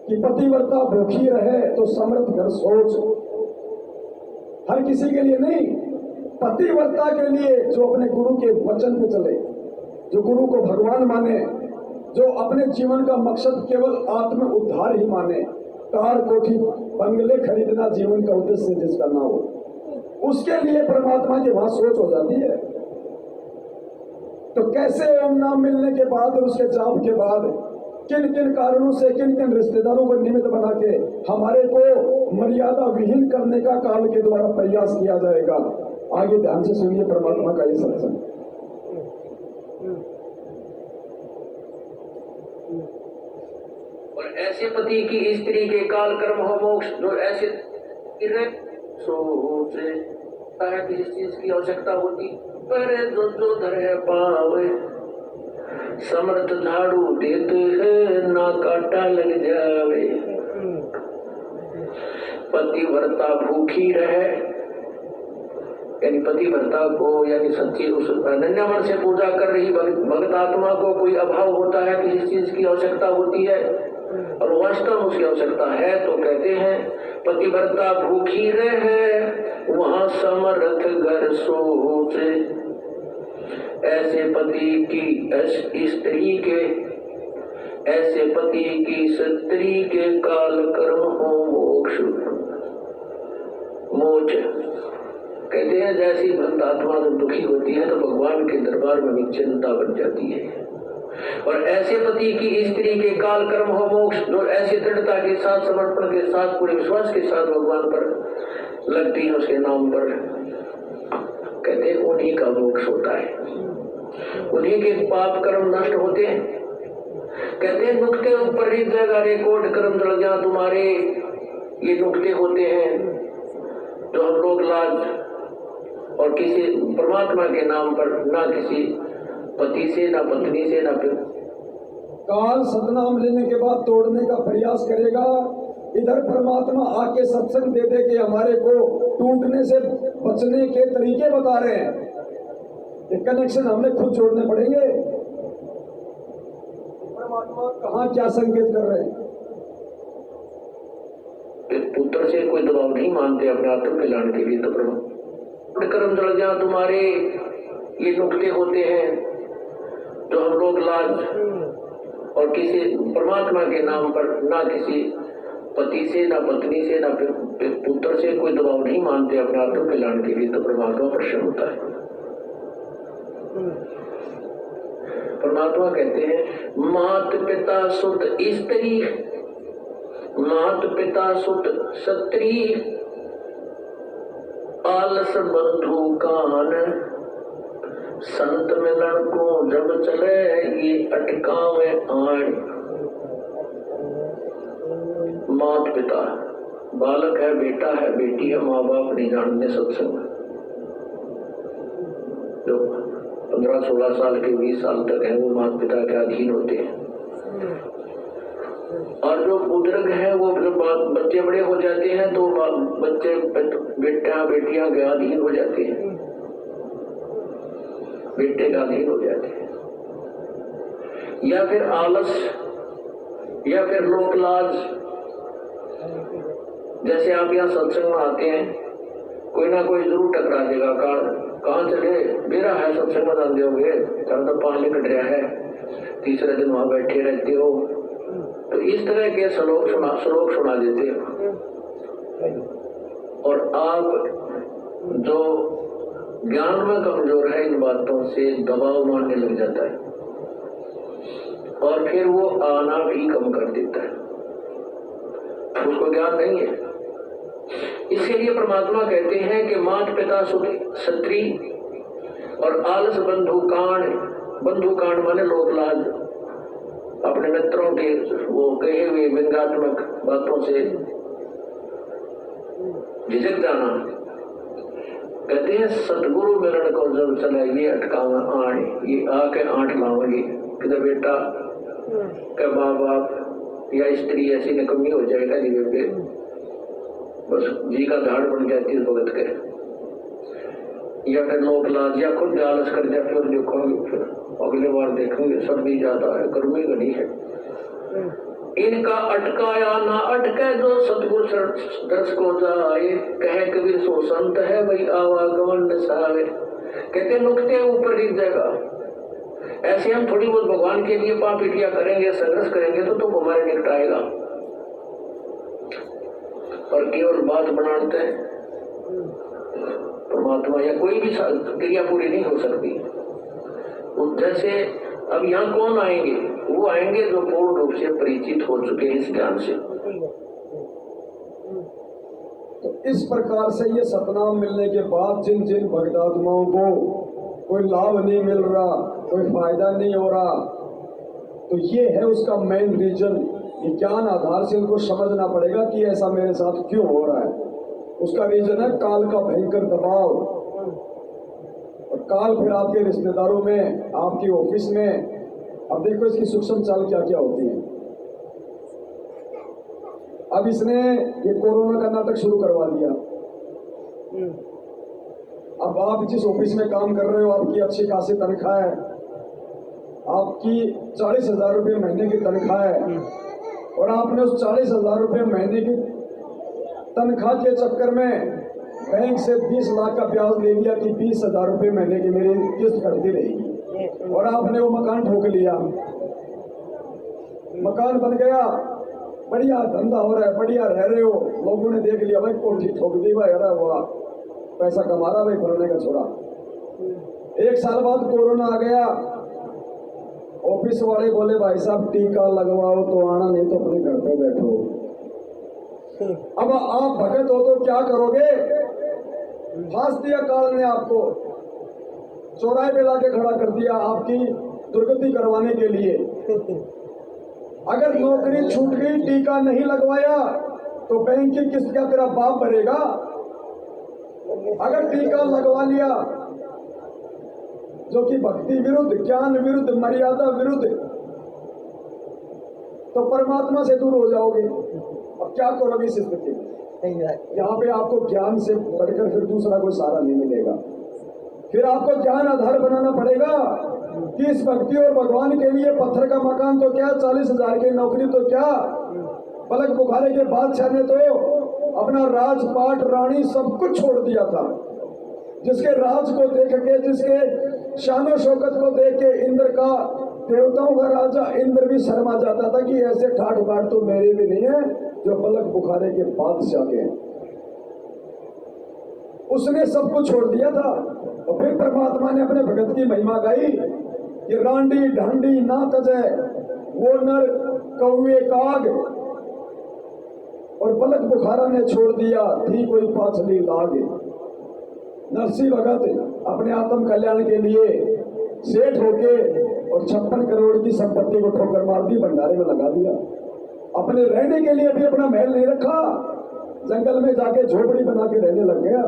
कि पतिव्रता भूखी रहे तो समर्थ घर सोच। हर किसी के लिए नहीं, पतिव्रता के लिए जो अपने गुरु के वचन पे चले, जो गुरु को भगवान माने, जो अपने जीवन का मकसद केवल आत्म उद्धार ही माने। कार कोठी बंगले खरीदना जीवन का उद्देश्य जिसका ना हो, उसके लिए परमात्मा की वहां सोच हो जाती है। तो कैसे ओम नाम मिलने के बाद और उसके जाप के बाद किन किन कारणों से, किन किन रिश्तेदारों को निमित्त बना के हमारे को मर्यादा विहीन करने का काल के द्वारा प्रयास किया जाएगा। आगे ध्यान से सुनिए परमात्मा का ये सत्संग। और ऐसे पति की स्त्री के काल कर्म हो मोक्ष, जो ऐसे सोचे है किसी चीज की आवश्यकता होती, पर जो धर है पावे समर्थ झाड़ू देते हैं ना काटा लग जावे। पतिव्रता भूखी रहे, यानी पतिव्रता को यानी सच्ची उस अनन्य मन से पूजा कर रही भक्त आत्मा को कोई अभाव होता है, किसी चीज की आवश्यकता होती है और वास्तव उसकी आवश्यकता है, तो कहते हैं पतिव्रता भूखी रहे वहां समर्थ घर सोचे। ऐसे पति की स्त्री के, ऐसे पति की स्त्री के काल कर्म हो मोक्ष मोच। कहते हैं जैसी भक्त आत्मा जब दुखी होती है तो भगवान के दरबार में भी चिंता बन जाती है। और ऐसे पति की स्त्री के काल कर्म हो मोक्ष, जो ऐसी दृढ़ता के साथ, समर्पण के साथ, पूरे विश्वास के साथ भगवान पर लगती है, उसके नाम पर, कहते हैं उन्हीं का मोक्ष होता है, उन्हीं के पाप कर्म नष्ट होते हैं। कहते हैं नुक्ते ऊपर ही जगह रिकॉर्ड कर्म जल जा तुम्हारे, ये नुक्ते होते हैं जो हम लोग लाज और किसी परमात्मा के नाम पर ना किसी पति से, ना पत्नी से, ना फिर काल सतनाम लेने के बाद तोड़ने का प्रयास करेगा। इधर परमात्मा आके सत्संग दे दे के हमारे को टूटने से बचने के तरीके बता रहे हैं। ये कनेक्शन हमें खुद जोड़ने पड़ेंगे। परमात्मा कहाँ क्या संकेत कर रहे हैं? पुत्र से कोई दबाव नहीं मानते अपने आत्म कल्याण के लिए, तो कर्म जल जा तुम्हारे, ये नुक्ते होते हैं जो हम लोग लाज और किसी परमात्मा के नाम पर ना किसी पति से, ना पत्नी से, ना फिर पुत्र से कोई दबाव नहीं मानते अपने आत्म कल्याण के लिए, तो परमात्मा प्रसन्न होता है। परमात्मा कहते हैं मात पिता सुत स्त्री, मात पिता सुत सत्री, आलस बंधु कान, संत मिलन को जब चले ये अटकावे आण। मात पिता, बालक है, बेटा है, बेटी है, माँ बाप नहीं जानते सत्संग। जो 15-16 साल के 20 साल तक है वो माता पिता के अधीन होते हैं, और जो बुजुर्ग है वो जब बच्चे बड़े हो जाते हैं तो बच्चे बेटा बेटियां के अधीन हो जाते हैं, बेटे का अधीन हो जाते हैं, या फिर आलस, या फिर लोक लाज। जैसे आप यहाँ सत्संग में आते हैं, कोई ना कोई जरूर टकरा देगा, कहाँ चले, मेरा है सत्संग में जान दोगे, तो पानी कट रहा है, तीसरे दिन वहां बैठे रहते हो, तो इस तरह के श्लोक सुना देते हैं। और आप जो ज्ञान में कमजोर है इन बातों से दबाव मानने लग जाता है, और फिर वो आना भी कम कर देता है, उसको ज्ञान नहीं है। इसके लिए परमात्मा कहते हैं कि माता पिता सत्री और आलस बंधु कांड। बंधु कांड माने लोक लाज, अपने मित्रों के वो कहे हुए व्यंग्यात्मक बातों से झिझक जाना। कहते हैं सतगुरु मिलन को जब चला ये अटकावा आण, ये आके आंट लाओगे कि बेटा क्या माँ बाप या स्त्री ऐसी निकम्मी हो जाएगा जी, बेटे बस जी का झाड़ बन जाती है भगत के, या फिर लोक लाज, या खुद आलस कर जाए, फिर देखोगे फिर अगले बार देखेंगे सब भी ज्यादा है, गर्मी घनी है। इनका अटकाया ना अटके जो सतगुरु दर्श को जाए, कहे कबीर सो संत है वही आवागमन नसावे। कहते नुकते ऊपर गिर जाएगा। ऐसे हम थोड़ी बहुत भगवान के लिए पापिटिया करेंगे, संघर्ष करेंगे तो हमारे निकटाएगा, और केवल बात बनाते हैं परमात्मा या कोई भी क्रिया पूरी नहीं हो सकती। जैसे अब यहाँ कौन आएंगे? वो आएंगे जो पूर्ण रूप से परिचित हो चुके हैं इस ज्ञान से। इस प्रकार से ये सतनाम मिलने के बाद जिन जिन भक्तात्माओं को कोई लाभ नहीं मिल रहा, कोई फायदा नहीं हो रहा, तो ये है उसका मेन रीजन। ये ज्ञान आधार से उनको समझना पड़ेगा कि ऐसा मेरे साथ क्यों हो रहा है। उसका रीजन है काल का भयंकर दबाव। और काल फिर आपके रिश्तेदारों में, आपकी ऑफिस में। अब देखो इसकी सूक्ष्म चाल क्या क्या होती है। अब इसने ये कोरोना का नाटक शुरू करवा दिया। अब आप जिस ऑफिस में काम कर रहे हो, आपकी अच्छी खासी तनख्वाह है, आपकी 40,000 रुपये महीने की तनख्वाह है, और आपने उस 40,000 रुपये महीने की तनख्वाह के चक्कर में बैंक से 20 लाख का ब्याज ले लिया कि 20,000 रुपये महीने की मेरी किस्त कटती रहेगी, और आपने वो मकान ठोक लिया। मकान बन गया, बढ़िया धंधा हो रहा है, बढ़िया रह रहे हो, लोगों ने देख लिया भाई कोठी ठोक दी भाई, अरे वाह पैसा कमा रहा भाई फलाने का छोड़ा। 1 साल बाद कोरोना आ गया, ऑफिस वाले बोले भाई साहब टीका लगवाओ तो आना, नहीं तो अपने घर पे बैठो। अब आप भगत हो तो क्या करोगे? फांस दिया काल ने आपको, चौराहे पे लाके खड़ा कर दिया आपकी दुर्गति करवाने के लिए। अगर नौकरी छूट गई, टीका नहीं लगवाया, तो बैंक की किस्त क्या तेरा बाप भरेगा? अगर टीका लगवा लिया, जो कि भक्ति विरुद्ध, ज्ञान विरुद्ध, मर्यादा विरुद्ध, तो परमात्मा से दूर हो जाओगे। अब क्या करोगे इस स्थिति में? यहाँ पे आपको ज्ञान से बढ़कर फिर दूसरा कोई सहारा नहीं मिलेगा। फिर आपको ज्ञान आधार बनाना पड़ेगा कि इस भक्ति और भगवान के लिए पत्थर का मकान तो क्या, 40,000 की नौकरी तो क्या, पलक बुखारे के बादशाह ने तो अपना राजपाट, रानी सब कुछ छोड़ दिया था। जिसके राज को देख के, जिसके शानो शौकत को देख के इंद्र का, देवताओं का राजा इंद्र भी शर्मा जाता था कि ऐसे ठाठ बाट तो मेरे भी नहीं है जो पलक बुखारे के बादशाह के हैं। उसने सब कुछ छोड़ दिया था। और फिर परमात्मा ने अपने भगत की महिमा गाई कि रांडी ढांडी ना तजय, वो नर कौवे काग, और पलक बुखारा ने छोड़ दिया थी कोई पाछली लाग। नरसिंह भगत अपने आत्म कल्याण के लिए सेठ होके और 56 करोड़ की संपत्ति को ठोकर मार दी, भंडारे में लगा दिया। अपने रहने के लिए भी अपना महल नहीं रखा, जंगल में जाके झोपड़ी बना के रहने लग गया।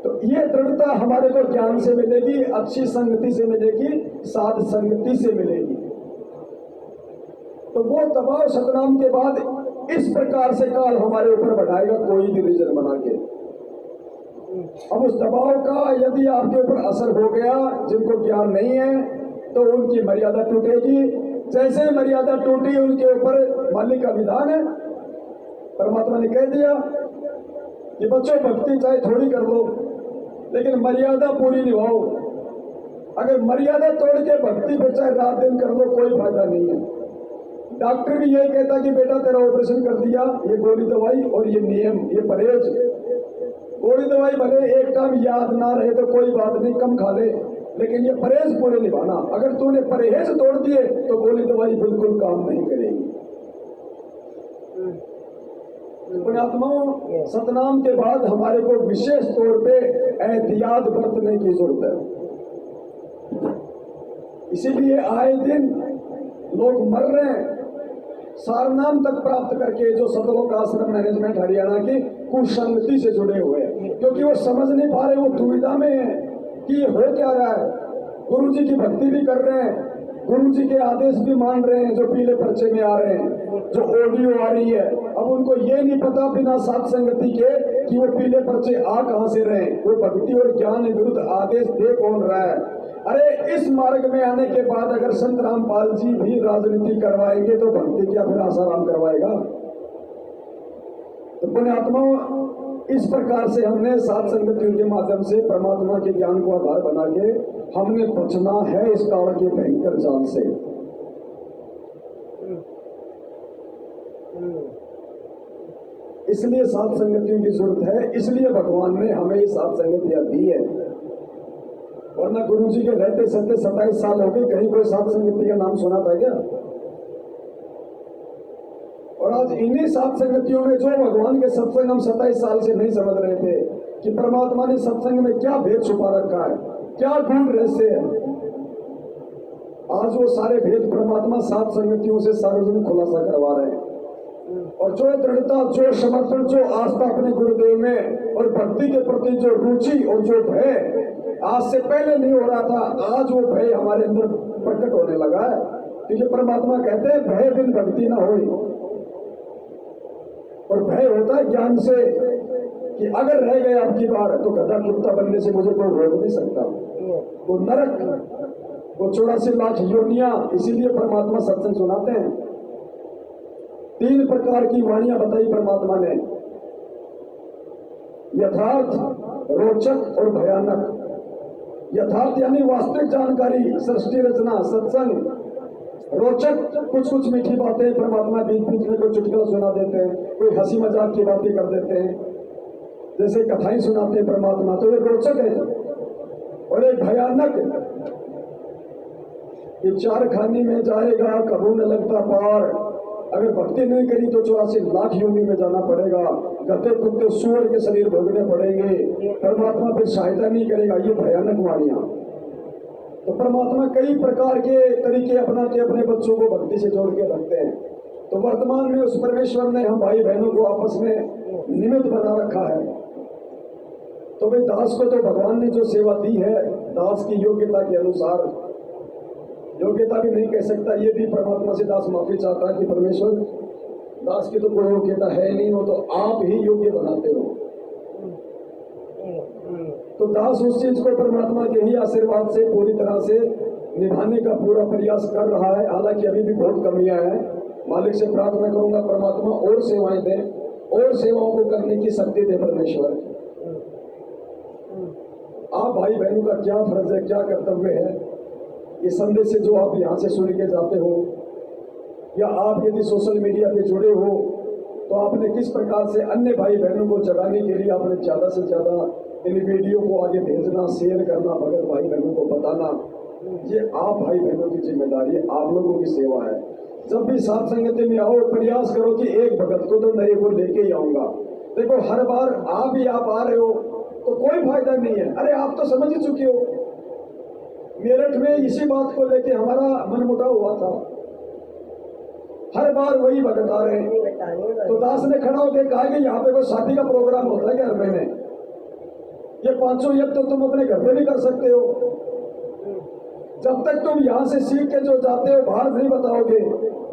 तो ये दृढ़ता हमारे को ज्ञान से मिलेगी, अच्छी संगति से मिलेगी, साध संगति से मिलेगी। तो वो दबाव सतनाम के बाद इस प्रकार से काल हमारे ऊपर बढ़ाएगा, कोई भी रीजन बना के। अब उस दबाव का यदि आपके ऊपर असर हो गया, जिनको ज्ञान नहीं है, तो उनकी मर्यादा टूटेगी। जैसे मर्यादा टूटी, उनके ऊपर मालिक का विधान है। परमात्मा ने कह दिया कि बच्चों भक्ति चाहे थोड़ी कर लो, लेकिन मर्यादा पूरी निभाओ। अगर मर्यादा तोड़ के भक्ति पे चाहे रात दिन कर लो, कोई फायदा नहीं है। डॉक्टर भी यही कहता कि बेटा तेरा ऑपरेशन कर दिया, ये गोली दवाई और ये नियम, ये परहेज। गोली दवाई भले एक टाइम याद ना रहे तो कोई बात नहीं, कम खा ले, लेकिन ये परहेज पूरे निभाना। अगर तूने परहेज तोड़ दिए तो गोली दवाई बिल्कुल काम नहीं करेगी। पुण्यात्माओं, सतनाम के बाद हमारे को विशेष तौर पे एहतियात बरतने की जरूरत है। इसीलिए आए दिन लोग मर रहे हैं सारनाम तक प्राप्त करके, जो सतलोक आश्रम मैनेजमेंट हरियाणा की कुसंगति से जुड़े हुए हैं, क्योंकि वो समझ नहीं पा रहे, वो दुविधा में है कि ये हो क्या रहा है। गुरु जी की भक्ति भी कर रहे हैं, गुरु जी के आदेश भी मान रहे हैं, जो पीले पर्चे में आ रहे हैं, जो ऑडियो आ रही है। अब उनको ये नहीं पता बिना साथ संगति के कि वो पीले पर्चे आ कहां से रहे, वो भक्ति और ज्ञान विरुद्ध आदेश दे कौन रहा है। अरे इस मार्ग में आने के बाद अगर संत रामपाल जी भी राजनीति करवाएंगे तो भक्ति क्या फिर आसाराम करवाएगा? तो पुण्यात्माओं, इस प्रकार से हमने सात संगतियों के माध्यम से परमात्मा के ज्ञान को आधार बना के हमने बचना है इस काल के भयंकर जाल से। इसलिए सात संगतियों की जरूरत है, इसलिए भगवान ने हमें ये सात संगतियां दी है। वरना गुरु जी के रहते सत्य 27 साल हो गए, कहीं कोई सात संगति का नाम सुना था क्या? और आज इन्हीं सात संगतियों में जो भगवान के सत्संग हम 27 साल से नहीं समझ रहे थे कि परमात्मा ने सत्संग में क्या भेद छुपा रखा है, क्या गूढ़ रहस्य है, आज वो सारे भेद परमात्मा सात संगतियों से सार्वजनिक खुलासा करवा रहे हैं। और जो दृढ़ता, जो समर्पण, जो आस्था अपने गुरुदेव में और भक्ति के प्रति जो रुचि और जो भय आज से पहले नहीं हो रहा था, आज वो भय हमारे अंदर प्रकट होने लगा है। क्योंकि परमात्मा कहते हैं भय बिन भक्ति ना होई। और भय होता है ज्ञान से कि अगर रह गए आपकी बार तो गधा कुत्ता बनने से मुझे कोई रोक नहीं सकता। वो नरक, वो 84 लाख योनियां, इसीलिए परमात्मा सत्संग सुनाते हैं। 3 प्रकार की वाणियां बताई परमात्मा ने, यथार्थ, रोचक और भयानक। यथार्थ यानी वास्तविक जानकारी, सृष्टि रचना, सत्संग। रोचक कुछ कुछ मीठी बातें परमात्मा बीच बीच में कोई चुटकुला सुना देते हैं, कोई हंसी मजाक की बातें कर देते हैं, जैसे कथाएं सुनाते हैं परमात्मा, तो ये रोचक है। और एक भयानक, ये 4 खाने में जाएगा कबू न लगता पार, अगर भक्ति नहीं करी तो 84 लाख योनि में जाना पड़ेगा, गधे कुत्ते सूअर के शरीर भोगने पड़ेंगे, परमात्मा फिर सहायता नहीं करेगा। ये भयानक वाणियां। तो परमात्मा कई प्रकार के तरीके अपना के अपने बच्चों को भक्ति से जोड़ के रखते हैं। तो वर्तमान में उस परमेश्वर ने हम भाई बहनों को आपस में निमित्त बना रखा है। तो भाई दास को तो भगवान ने जो सेवा दी है, दास की योग्यता के अनुसार, योग्यता भी नहीं कह सकता, ये भी परमात्मा से दास माफी चाहता है कि परमेश्वर, दास की तो कोई योग्यता है नहीं, हो तो आप ही योग्य बनाते हो। तो दास उस चीज को परमात्मा के ही आशीर्वाद से पूरी तरह से निभाने का पूरा प्रयास कर रहा है। हालांकि अभी भी बहुत कमियां हैं। मालिक से प्रार्थना करूंगा परमात्मा और सेवाएं दें, और सेवाओं को करने की शक्ति दे परमेश्वर। आप भाई बहनों का क्या फर्ज है, क्या कर्तव्य है, ये संदेश से जो आप यहाँ से सुन के जाते हो, या आप यदि सोशल मीडिया पे जुड़े हो तो आपने किस प्रकार से अन्य भाई बहनों को जगाने के लिए आपने ज़्यादा से ज़्यादा इन वीडियो को आगे भेजना, शेयर करना, भगत भाई बहनों को बताना, ये आप भाई बहनों की जिम्मेदारी है, आप लोगों की सेवा है। जब भी साथ संगति में आओ, प्रयास करो कि एक भगत को तो नए को लेके ही आऊंगा। देखो हर बार आप आ रहे हो तो कोई फायदा नहीं है। अरे आप तो समझ ही चुके हो, मेरठ में इसी बात को लेके हमारा मनमुटाव हुआ था। हर बार वही भगत आ रहे हैं। तो दास ने खड़ा होकर कहा कि यहाँ पे कोई शादी का प्रोग्राम होता है क्या हर महीने? ये 500 यज्ञ तो तुम अपने घर पे भी कर सकते हो। जब तक तुम यहाँ से सीख के जो जाते हो बाहर नहीं बताओगे,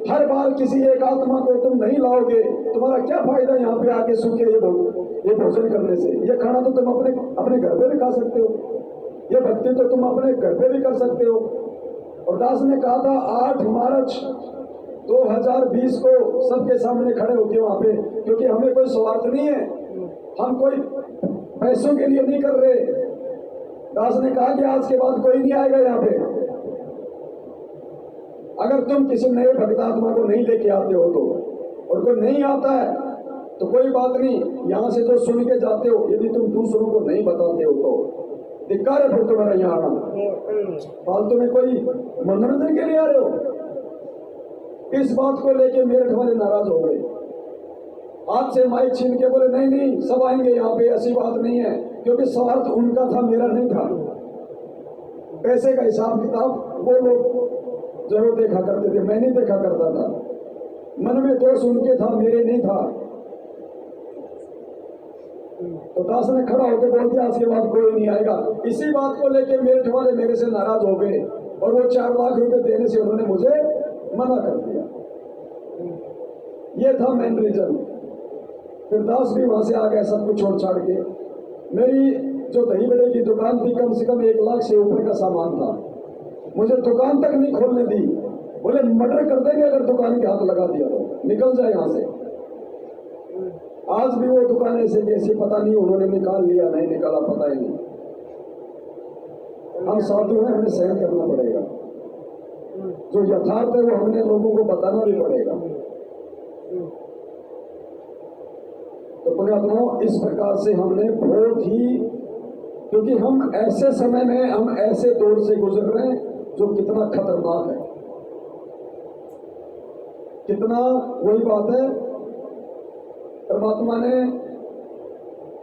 हर बार किसी एक आत्मा को तुम नहीं लाओगे, तुम्हारा क्या फायदा यहाँ पे आके सूखे ये भोजन करने से? ये खाना तो तुम अपने घर पे भी खा सकते हो, ये भक्ति तो तुम अपने घर पे भी कर सकते हो। और दास ने कहा था 8 मार्च 2020 को सबके सामने खड़े होके वहां पे, क्योंकि हमें कोई स्वार्थ नहीं है, हम कोई पैसों के लिए नहीं कर रहे। दास ने कहा कि आज के बाद कोई नहीं आएगा यहाँ पे। अगर तुम किसी नए भक्त आत्मा को नहीं लेके आते हो तो, और कोई नहीं आता है तो कोई बात नहीं, यहाँ से जो सुन के जाते हो, यदि तुम दूसरों को नहीं बताते हो तो धिक्कार है फिर तुम्हारा यहाँ आना। फालतू में कोई मनोरंजन के लिए आ रहे हो। इस बात को लेके मेरठ वाले नाराज हो गए, हाथ से माइक छीन के बोले नहीं सब आएंगे यहाँ पे, ऐसी बात नहीं है। क्योंकि स्वार्थ उनका था, मेरा नहीं था। पैसे का हिसाब किताब वो लोग जरूर देखा करते थे, मैं नहीं देखा करता था। मन में दोष उनके था, मेरे नहीं था। तो दास ने खड़ा होकर बोल दिया आज के बाद कोई नहीं आएगा। इसी बात को लेके मेरठ वाले मेरे से नाराज हो गए और वो 4 लाख रुपए देने से उन्होंने मुझे मना कर दिया। ये था मेन रीजन। फिर दास भी वहां से आ गया सब कुछ छोड़ छाड़ के। मेरी जो दही बड़े की दुकान थी, कम से कम 1 लाख से ऊपर का सामान था, मुझे दुकान तक नहीं खोलने दी। बोले मर्डर कर देंगे अगर दुकान के हाथ लगा दिया तो, निकल जाए यहाँ से। आज भी वो दुकान ऐसे कैसी पता नहीं उन्होंने निकाल लिया नहीं निकाला पता ही नहीं। हम साधु हैं, हमें सहन करना पड़ेगा। जो यथार्थ है वो हमने लोगों को बताना भी पड़ेगा। तो पुण्यात्माओं, इस प्रकार से हमने बहुत ही, क्योंकि हम ऐसे समय में, हम ऐसे दौर से गुजर रहे हैं जो कितना खतरनाक है, कितना, वही बात है परमात्मा ने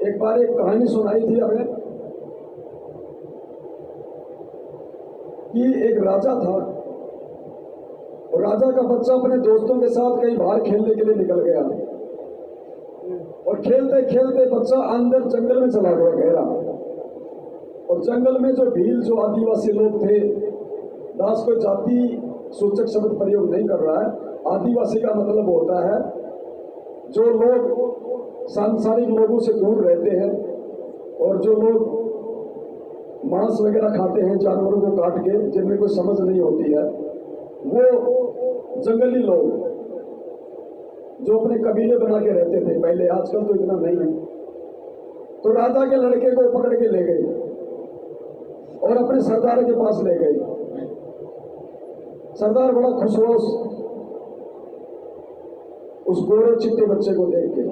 एक बार एक कहानी सुनाई थी हमें कि एक राजा था और राजा का बच्चा अपने दोस्तों के साथ कहीं बाहर खेलने के लिए निकल गया और खेलते खेलते बच्चा अंदर जंगल में चला गया गहरा। और जंगल में जो भील जो आदिवासी लोग थे, दास कोई जाति सूचक शब्द प्रयोग नहीं कर रहा है, आदिवासी का मतलब होता है जो लोग सांसारिक लोगों से दूर रहते हैं और जो लोग मांस वगैरह खाते हैं जानवरों को काट के, जिनमें कोई समझ नहीं होती है, वो जंगली लोग जो अपने कबीले बना के रहते थे पहले, आजकल तो इतना नहीं है। तो राजा के लड़के को पकड़ के ले गए और अपने सरदार के पास ले गए। सरदार बड़ा खुश हुआ उस गोरे चिट्टे बच्चे को देख के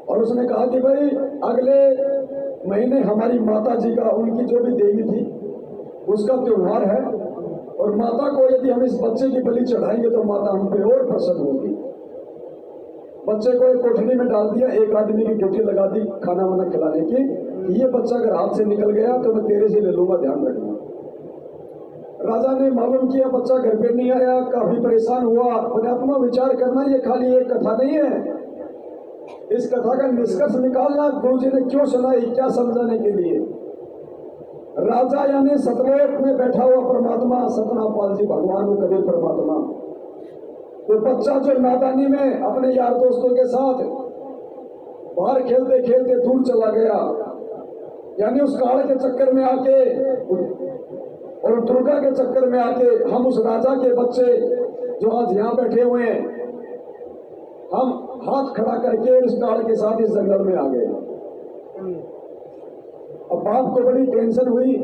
और उसने कहा कि भाई अगले महीने हमारी माता जी का, उनकी जो भी देवी थी, उसका त्योहार है और माता को यदि हम इस बच्चे की बलि चढ़ाएंगे तो माता हम पे और प्रसन्न होगी। बच्चे को एक कोठरी में डाल दिया, एक आदमी की ड्यूटी लगा दी खाना वाना खिलाने की, ये बच्चा अगर हाथ से निकल गया तो मैं तेरे से ले लूंगा, ध्यान रखना। राजा ने मालूम किया बच्चा घर पे नहीं आया, काफी परेशान हुआ। पुण्यात्मा विचार करना, ये खाली एक कथा नहीं है, इस कथा का निष्कर्ष निकालना गुरु जी ने क्यों सुनाई, क्या समझाने के लिए। राजा यानी सतलोक में बैठा हुआ परमात्मा, सतनापाल जी भगवान को कबीर परमात्मा। तो बच्चा जो नादानी में अपने यार दोस्तों के साथ बाहर खेलते खेलते दूर चला गया, यानी उस काल के चक्कर में आके और दुर्गा के चक्कर में आके हम उस राजा के बच्चे जो आज यहाँ बैठे हुए हैं, हम हाथ खड़ा करके इस काल के साथ इस जंगल में आ गए। अब बाप को बड़ी टेंशन हुई।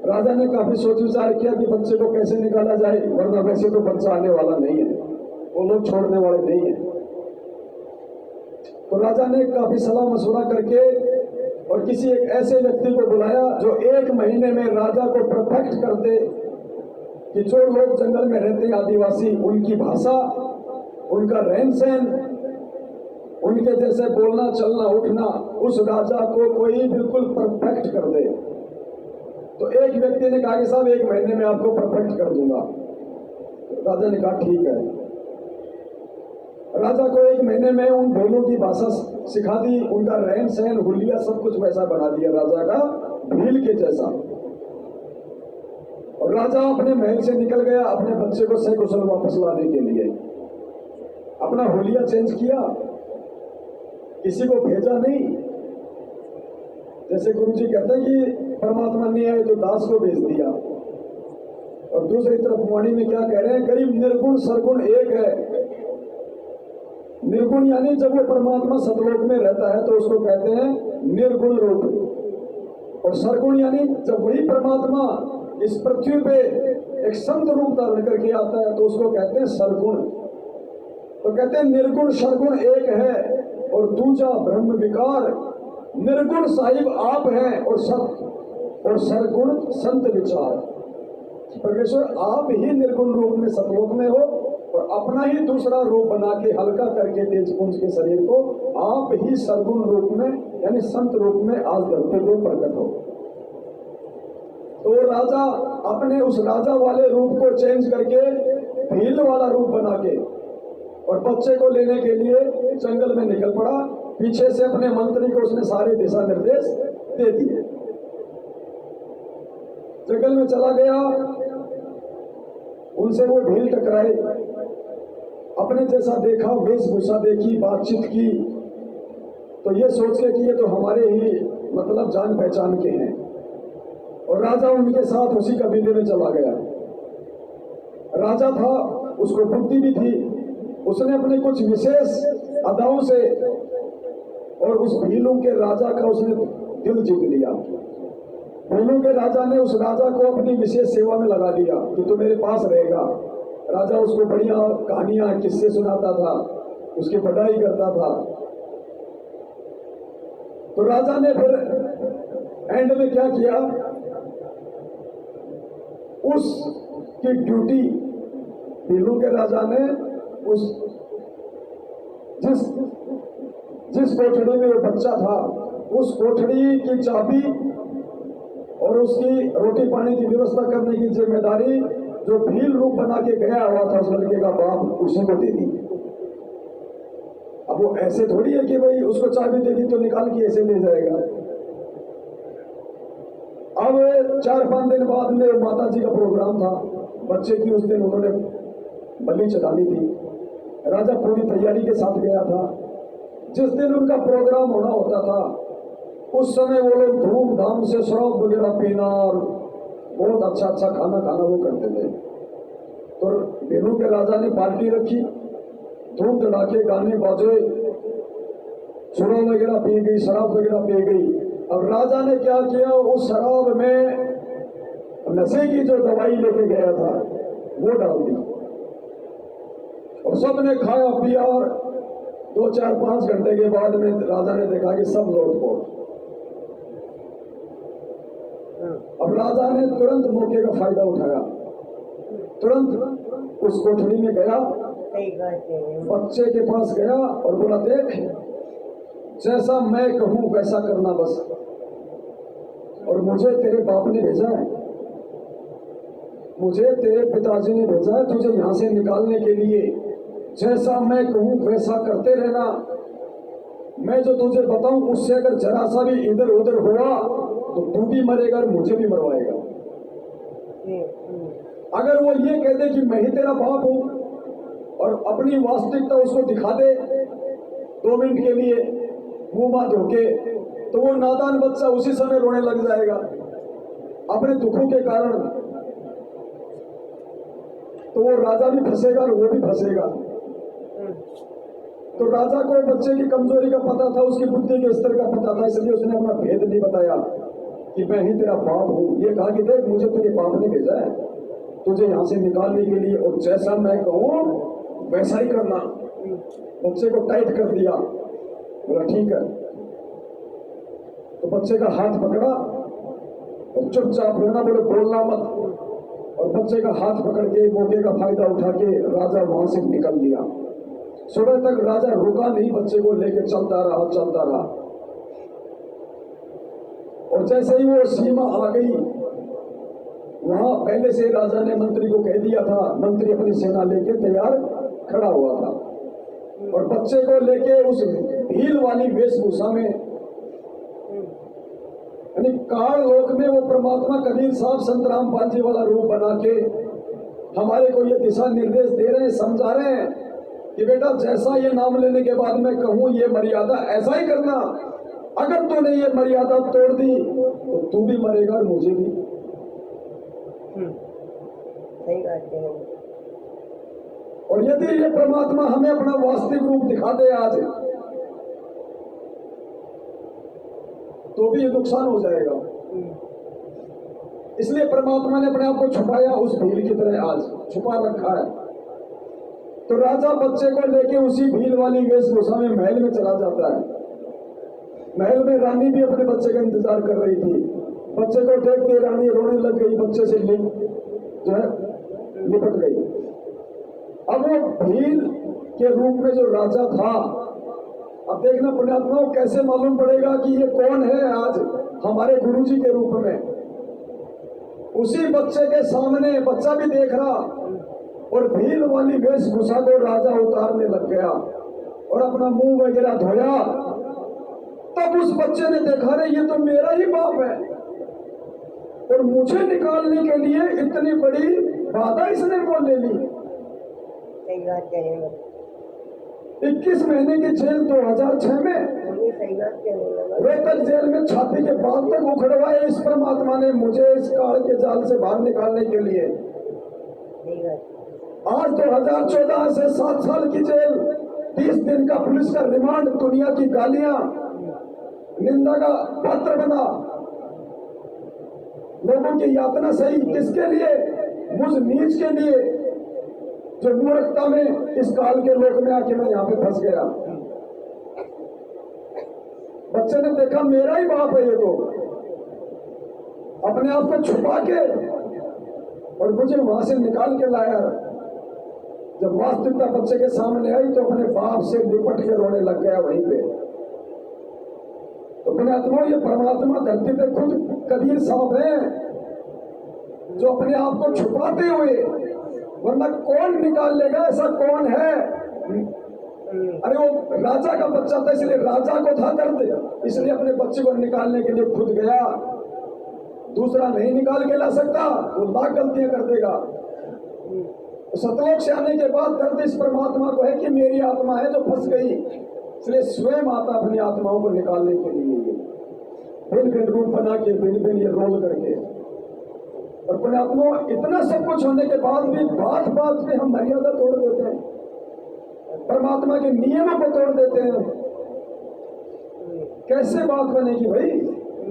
राजा ने काफी सोच विचार किया कि बच्चे को कैसे निकाला जाए, वरना वैसे तो बच्चा आने वाला नहीं है, वो लोग छोड़ने वाले नहीं है। तो राजा ने काफी सलाह मशवरा करके और किसी एक ऐसे व्यक्ति को बुलाया जो 1 महीने में राजा को परफेक्ट कर दे कि जो लोग जंगल में रहते हैं आदिवासी, उनकी भाषा, उनका रहन सहन, उनके जैसे बोलना चलना उठना, उस राजा को कोई बिल्कुल परफेक्ट कर दे। तो एक व्यक्ति ने कहा कि साहब 1 महीने में आपको परफेक्ट कर दूंगा। राजा ने कहा ठीक है। राजा को 1 महीने में उन भोलों की भाषा सिखा दी, उनका रहन सहन हुलिया सब कुछ वैसा बना दिया राजा का, भील के जैसा। और राजा अपने महल से निकल गया अपने बच्चे को सकुशल वापस लाने के लिए। अपना हुलिया चेंज किया, किसी को भेजा नहीं। जैसे गुरु जी कहते हैं कि परमात्मा नहीं आए तो दास को भेज दिया। और दूसरी तरफ वाणी में क्या कह रहे हैं, गरीब निर्गुण सरगुण एक है। निर्गुण यानी जब वो परमात्मा सतलोक में रहता है तो उसको कहते हैं निर्गुण रूप, और सरगुण यानी जब वही परमात्मा इस पृथ्वी पे एक संत रूप धारण करके आता है तो उसको कहते हैं सरगुण। तो कहते हैं निर्गुण सरगुण एक है और दूजा ब्रह्म विकार। निर्गुण साहिब आप हैं और सरगुण संत विचार। परमेश्वर आप ही निर्गुण रूप में सतलोक में हो और अपना ही दूसरा रूप बना के हल्का करके तेजपुंज के शरीर को आप ही सरगुण रूप में यानी संत रूप में आज धरती को प्रकट हो। तो राजा अपने उस राजा वाले रूप को चेंज करके भील वाला रूप बना के और बच्चे को लेने के लिए जंगल में निकल पड़ा। पीछे से अपने मंत्री को उसने सारे दिशा निर्देश दे दिए। जंगल में चला गया, उनसे वो भील टकराए, अपने जैसा देखा, वेशभूषा देखी, बातचीत की, तो ये सोच के कि ये तो हमारे ही मतलब जान पहचान के हैं। और राजा उनके साथ उसी कबीले में चला गया। राजा था, उसको बुद्धि भी थी, उसने अपने कुछ विशेष अदाओं से और उस भीलों के राजा का उसने दिल जीत लिया। भीलों के राजा ने उस राजा को अपनी विशेष सेवा में लगा दिया कि तू मेरे पास रहेगा। राजा उसको बढ़िया कहानियां किस्से सुनाता था, उसकी पढ़ाई करता था। तो राजा ने फिर एंड में क्या किया, उसकी ड्यूटी भीलों के राजा ने उस जिस जिस कोठड़ी में वो बच्चा था, उस कोठड़ी की चाबी और उसकी रोटी पानी की व्यवस्था करने की जिम्मेदारी जो भील रूप बना के गया हुआ था उस लड़के का बाप, उसी को दे दी। अब वो ऐसे थोड़ी है कि भाई उसको चाबी दे दी तो निकाल के ऐसे ले जाएगा। अब 4-5 दिन बाद में माता जी का प्रोग्राम था बच्चे की, उस दिन उन्होंने बलि चढ़ानी थी। राजा पूरी तैयारी के साथ गया था। जिस दिन उनका प्रोग्राम होना होता था उस समय वो लोग धूमधाम से शराब वगैरह पीना और बहुत अच्छा अच्छा खाना खाना वो करते थे। तो बेनू के राजा ने पार्टी रखी, धूम धड़ाके गाने बाजे, शराब वगैरह पी गई, शराब वगैरह पी गई। अब राजा ने क्या किया, उस शराब में नशे की जो दवाई लेके गया था वो डाल दी और सबने खाया पिया। और 2-4-5 घंटे के बाद में राजा ने देखा कि सब लौट। अब राजा ने तुरंत मौके का फायदा उठाया, तुरंत उस कोठरी में गया, बच्चे के पास गया और बोला, देख जैसा मैं कहूं वैसा करना बस, और मुझे तेरे बाप ने भेजा है, मुझे तेरे पिताजी ने भेजा है तुझे यहां से निकालने के लिए। जैसा मैं कहूं वैसा करते रहना। मैं जो तुझे बताऊं उससे अगर जरा सा भी इधर उधर हुआ तो तू भी मरेगा और मुझे भी मरवाएगा। अगर वो ये कह दे कि मैं ही तेरा बाप हूं और अपनी वास्तविकता उसको दिखा दे 2 मिनट के लिए मुंह बात होके, तो वो नादान बच्चा उसी समय रोने लग जाएगा अपने दुखों के कारण। तो वो राजा भी फंसेगा और वो भी फंसेगा। तो राजा को बच्चे की कमजोरी का पता था, उसकी बुद्धि के स्तर का पता था, इसलिए उसने अपना भेद नहीं बताया कि मैं ही तेरा बाप हूं। ये कहा कि देख मुझे तेरे बाप ने भेजा है तुझे यहां से निकालने के लिए, और जैसा मैं कहूं वैसा ही करना। बच्चे को टाइट कर दिया, बोला ठीक है। तो बच्चे का हाथ पकड़ा और चुपचाप रहना, बोले बोलना मत। और बच्चे का हाथ पकड़ के मौके का फायदा उठा के राजा वहां से निकल लिया। सुबह तक राजा रुका नहीं, बच्चे को लेके चलता रहा। और जैसे ही वो सीमा आ गई, वहां पहले से राजा ने मंत्री को कह दिया था, मंत्री अपनी सेना लेके तैयार खड़ा हुआ था और बच्चे को लेके उस भील वाली वेशभूषा में, यानी काल लोक में वो परमात्मा कबीर साहब संत रामपाल जी वाला रूप बना के हमारे को ये दिशा निर्देश दे रहे हैं, समझा रहे हैं कि बेटा जैसा ये नाम लेने के बाद मैं कहूं ये मर्यादा ऐसा ही करना। अगर तूने ये मर्यादा तोड़ दी तो तू भी मरेगा और मुझे भी। सही बात है। और यदि ये परमात्मा हमें अपना वास्तविक रूप दिखा दे आज, तो भी ये नुकसान हो जाएगा। इसलिए परमात्मा ने अपने आप को छुपाया, उस भील की तरह आज छुपा रखा है। तो राजा बच्चे को लेके उसी भील वाली वेशभूषा में महल में चला जाता है। महल में रानी भी अपने बच्चे का इंतजार कर रही थी। बच्चे को देखते रानी रोने लग गई, बच्चे से लिपट गई। अब वो भील के रूप में जो राजा था, अब देखना पुण्यात्माओं कैसे मालूम पड़ेगा कि ये कौन है आज हमारे गुरुजी के रूप में। उसी बच्चे के सामने बच्चा भी देख रहा और भील वाली वेशभूषा को राजा उतारने लग गया और अपना मुंह वगैरह धोया। तब उस बच्चे ने देखा, रे ये तो मेरा ही बाप है और मुझे निकालने के लिए इतनी बड़ी बाधा इसने बोल ले ली। 21 महीने की जेल 2006 में, रोहतक जेल में छाती के बाल तक उखड़वाए इस परमात्मा ने मुझे इस काल के जाल से बाहर निकालने के लिए। आज 2014 से 7 साल की जेल, 30 दिन का पुलिस का रिमांड, दुनिया की गालियां, निंदा का पात्र बना, लोगों की यातना सही, किसके लिए? मुझ नीच के लिए जो मूर्खता में इस काल के लोक में आके मैं यहाँ पे फंस गया। बच्चे ने देखा मेरा ही बाप है ये, तो अपने आप को छुपा के और मुझे वहां से निकाल के लाया। जब वास्तविकता बच्चे के सामने आई तो अपने बाप से लिपट के रोने लग गया वहीं पे। तो अपने आत्मा ये परमात्मा धरती पे खुद कबीर साहब है जो अपने आप को छुपाते हुए, वरना कौन निकाल लेगा, ऐसा कौन है? अरे वो राजा का बच्चा था इसलिए राजा को था दर्द, इसलिए अपने बच्चे को निकालने के लिए खुद गया। दूसरा नहीं निकाल के ला सकता, वो लाख गलतियां कर देगा। तो सतलोक से आने के बाद दर्द इस परमात्मा को है कि मेरी आत्मा है जो फंस गई, इसलिए स्वयं आता अपनी आत्माओं को निकालने के लिए भिन्न भिन्न रूप बना के, भिन्न भिन्न ये रोल करके। और पुण्यात्मा इतना सब कुछ होने के बाद भी बात बात में हम मर्यादा तोड़ देते हैं, परमात्मा के नियमों को तोड़ देते हैं। कैसे बात बनेगी भाई?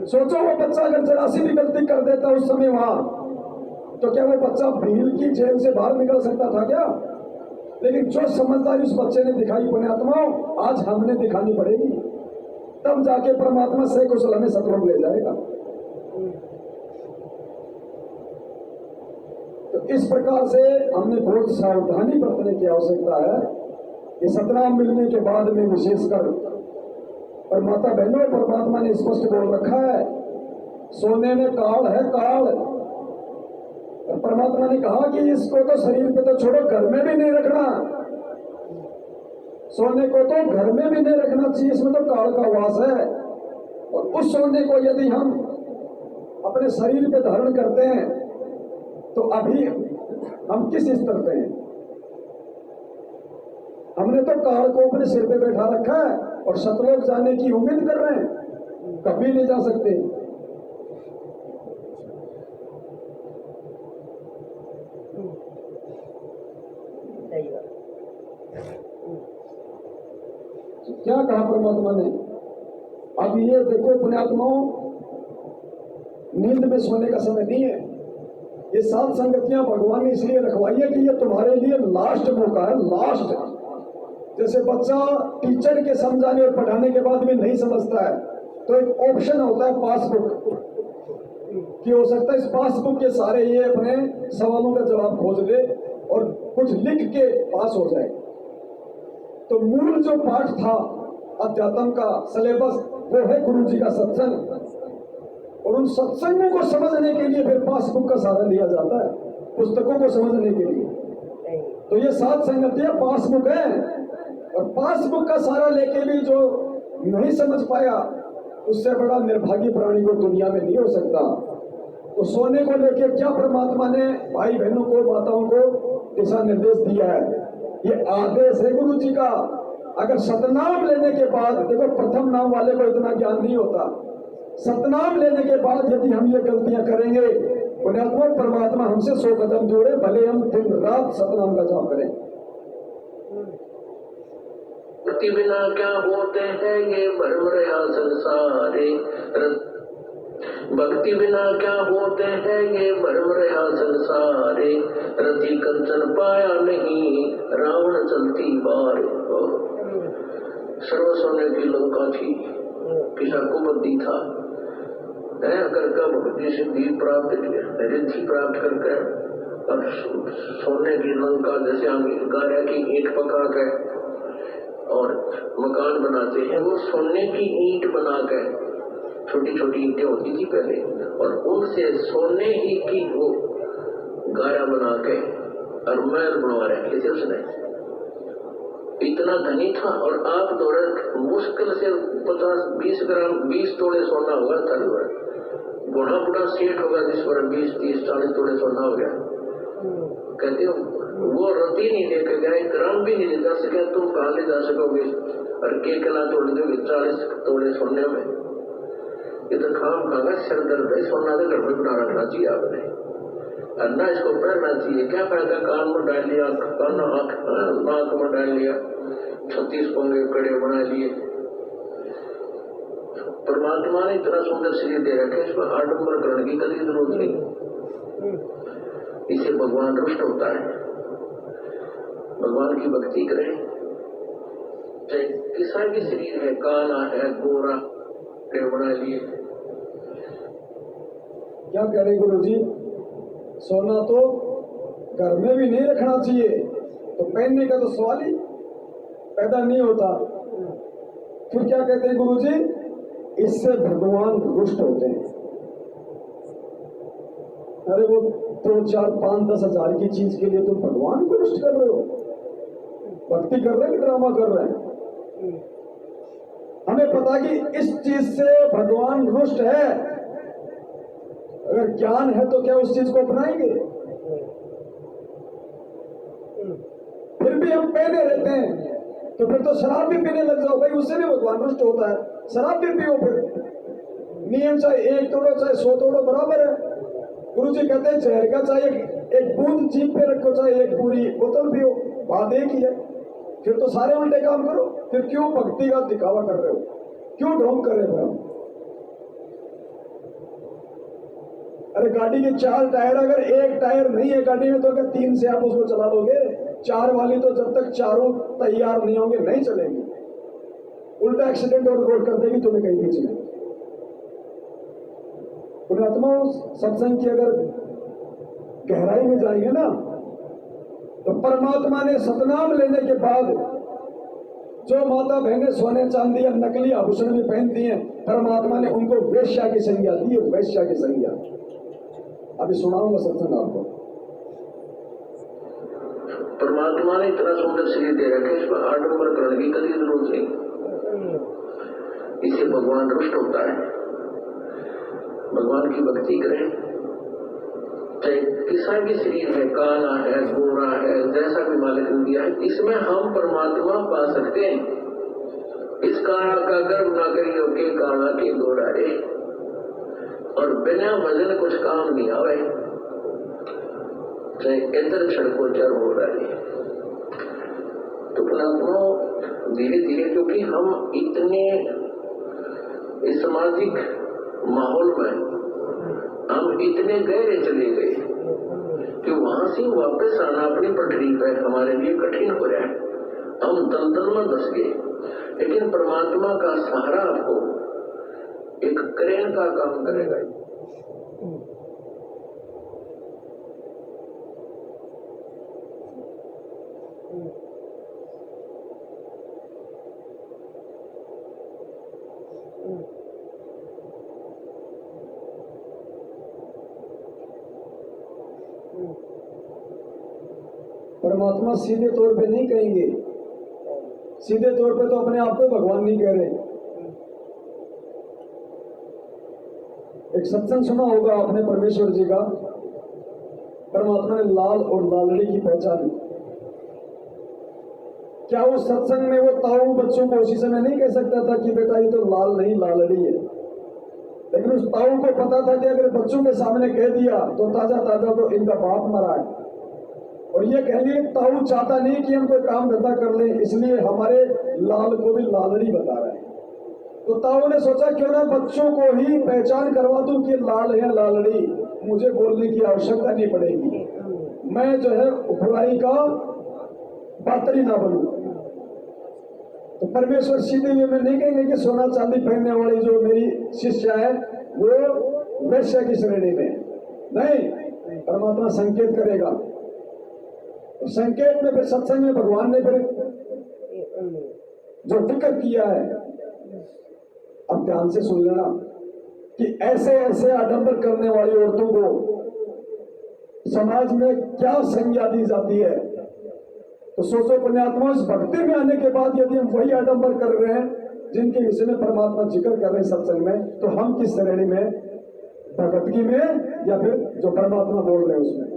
सोचो वो बच्चा अगर जरा सी भी गलती कर देता उस समय वहां, तो क्या वो बच्चा भील की जेल से बाहर निकल सकता था क्या? लेकिन जो समझदारी उस बच्चे ने दिखाई पुण्यात्माओं, आज हमने दिखानी पड़ेगी, तब जाके परमात्मा से कुशल हमें सतलोक ले जाएगा। तो इस प्रकार से हमने बहुत सावधानी बरतने की आवश्यकता है कि सतनाम मिलने के बाद में विशेषकर, और माता बहनों परमात्मा ने स्पष्ट बोल रखा है, सोने में काल है काल। और परमात्मा ने कहा कि इसको तो शरीर पे तो छोड़ो, घर में भी नहीं रखना, सोने को तो घर में भी नहीं रखना चाहिए, इसमें तो काल का वास है। और उस सोने को यदि हम अपने शरीर पे धारण करते हैं तो अभी हम किस स्तर पे हैं? हमने तो काल को अपने सिर पे बैठा रखा है और सतलोक जाने की उम्मीद कर रहे हैं, कभी नहीं जा सकते। क्या कहा परमात्मा ने? अब ये देखो पुण्यात्माओं, नींद में सोने का समय नहीं है। ये सात संगतियां भगवान ने इसलिए रखवाई है कि ये तुम्हारे लिए लास्ट मौका है, लास्ट। जैसे बच्चा टीचर के समझाने और पढ़ाने के बाद में नहीं समझता है तो एक ऑप्शन होता है पासबुक, कि हो सकता है इस पासबुक के सारे ये अपने सवालों का जवाब खोज ले और कुछ लिख के पास हो जाए। तो मूल जो पाठ था अध्यात्म का सिलेबस, वो है गुरु जी का सत्संग, और उन सत्संगों को समझने के लिए फिर पासबुक का सहारा लिया जाता है, पुस्तकों को समझने के लिए। तो ये सात संगतियां पासबुक है, और पासबुक का सहारा लेके भी जो नहीं समझ पाया, उससे बड़ा निर्भागी प्राणी को दुनिया में नहीं हो सकता। तो सोने को लेके क्या परमात्मा ने भाई बहनों को, माताओं को दिशा निर्देश दिया है? ये आदेश है गुरु जी का। अगर सतनाम लेने के बाद, देखो प्रथम नाम वाले को इतना ज्ञान नहीं होता, सतनाम लेने के बाद यदि हम ये गलतियां करेंगे, पुण्यात्मा परमात्मा हमसे 100 कदम दूर है, भले हम दिन रात सतनाम का जाप करें। भक्ति बिना क्या होते हैं ये भ्रम रहा संसारे, भक्ति बिना क्या होते हैं ये भ्रम रहा संसारे, रति कंचन पाया नहीं रावण चलती बार। सर्व सोने की लंका थी, किसा को बंदी था, अगर का भक्ति सिद्धि प्राप्त रिद्धि प्राप्त करके अब सोने की लंका, जैसे हम गाय की ईंट पका के और मकान बनाते हैं, वो सोने की ईंट बना के, छोटी छोटी ईंटें होती थी पहले, और उनसे सोने ही की वो गारा बना के और महल बनवा रखे थे उसने। इतना धनी था, और आप दौरे मुश्किल से 50-20 ग्राम 20 तोड़े सोना होगा था, बड़ा बड़ा सेठ होगा जिस पर 20-30-40 तोड़े सोना हो गया। कहते हो वो रति नहीं लेकर गया, एक ग्राम भी नहीं ले जा सके, तुम कहाँ ले जा सकोगे? और के कला तोड़ दोगे 40 तोड़े सोने में? ये तो खाम खागा सिर दर्द है, सोना तो घर में बना रखना चाहिए आपने, और ना इसको पहनना चाहिए। क्या फायदा? कान में डाल लिया, कान नाक में डाल लिया, 36 पोंगे कड़े बना लिए। परमात्मा ने इतना सुंदर शरीर दे रखे, इसमें आडंबर करने की कभी जरूरत नहीं। इसे भगवान रुष्ट होता है। भगवान की भक्ति करें, चाहे किसा भी शरीर है, काला है, गोरा बना लिए। क्या कह रहे गुरु जी? सोना तो घर में भी नहीं रखना चाहिए, तो पहनने का तो सवाल ही पैदा नहीं होता। फिर क्या कहते हैं गुरुजी, इससे भगवान रुष्ट होते हैं। अरे वो 2, 4, 5, 10 हजार की चीज के लिए तुम भगवान को रुष्ट कर रहे हो? भक्ति कर रहे हैं कि ड्रामा कर रहे हैं? हमें पता कि इस चीज से भगवान रुष्ट है। अगर ज्ञान है तो क्या उस चीज को अपनाएंगे? फिर भी हम पहने रहते हैं, तो फिर तो शराब भी पीने लग जाओ भाई, उससे भी भगवान रुष्ट होता है। शराब भी पियो, फिर नियम चाहे 1 तोड़ो चाहे 100 तोड़ो बराबर है। गुरु जी कहते हैं जहर का चाहे एक बूंद जीभ पे रखो चाहे एक पूरी बोतल पियो, बात एक ही है। फिर तो सारे उल्टे काम करो। फिर क्यों भक्ति का दिखावा कर रहे हो? क्यों ढोंग कर रहे हो? अरे गाड़ी के 4 टायर, अगर 1 टायर नहीं है गाड़ी में तो अगर 3 से आप उसको चला लोगे, 4 वाली तो जब तक चारों तैयार नहीं होंगे नहीं चलेंगे। उल्टा एक्सीडेंट और रोड कर देगी तुम्हें कहीं बीच में। पुण्यात्मा, सत्संग की अगर गहराई में जाएंगे ना, तो परमात्मा ने सतनाम लेने के बाद जो माता बहनें सोने चांदी या नकली आभूषण भी पहनती हैं, परमात्मा ने उनको वेश्या की संज्ञा दी है, वेश्या की संज्ञा। अभी सुनाऊंगा सत्संग आपको। परमात्मा ने इतना सुंदर शरीर दे रखा है, इसमें आडंबर करने की कभी जरूरत नहीं। इससे भगवान रुष्ट होता है। भगवान की भक्ति करें, चाहे किसा भी शरीर है, काला है, गोरा है, जैसा भी मालिक ने दिया है, इसमें हम परमात्मा पा सकते हैं। इस काला का गर्व न करियो के काला के गोरा रे, और बिना भजन कुछ काम नहीं आवे, चाहे इधर छड़को चर हो रहा है। तो परमात्मा धीरे धीरे, क्योंकि हम इतने इस सामाजिक माहौल में हम इतने गहरे चले गए कि वहां से वापस आना अपनी पटरी पर हमारे लिए कठिन हो रहा है। हम दलदल में धस गए। लेकिन परमात्मा का सहारा आपको एक क्रेन का काम करेगा। परमात्मा सीधे तौर पे नहीं कहेंगे, सीधे तौर पे तो अपने आप को भगवान नहीं कह रहे। एक सत्संग सुना होगा आपने परमेश्वर जी का, परमात्मा ने लाल और लालड़ी की पहचान। क्या उस सत्संग में वो ताऊ बच्चों को उसी समय नहीं कह सकता था कि बेटा ये तो लाल नहीं लालड़ी है? लेकिन उस ताऊ को पता था कि अगर बच्चों के सामने कह दिया तो ताजा ताजा तो इनका बाप मरा है, और ये कहेंगे ताऊ चाहता नहीं कि हम कोई काम धंधा कर लें, इसलिए हमारे लाल को भी लालड़ी बता रहा है। तो ताऊ ने सोचा क्यों ना बच्चों को ही पहचान करवा दूं कि लाल है लालड़ी, मुझे बोलने की आवश्यकता नहीं पड़ेगी, मैं जो है बुराई का पात्र ही ना बनूं। तो परमेश्वर सीधे वे में नहीं कहेंगे कि सोना चांदी पहनने वाली जो मेरी शिष्या है वो वैश्य की श्रेणी में, नहीं, परमात्मा संकेत करेगा। तो संकेत में फिर सत्संग में भगवान ने फिर जो जिक्र किया है, अब ध्यान से सुन लेना, कि ऐसे ऐसे आडंबर करने वाली औरतों को समाज में क्या संज्ञा दी जाती है। तो सोचो पुण्यात्मा, इस भक्ति में आने के बाद यदि हम वही आडंबर कर रहे हैं जिनके विषय में परमात्मा जिक्र कर रहे हैं सत्संग में, तो हम किस श्रेणी में, भगवती में या फिर जो परमात्मा बोल रहे हैं उसमें?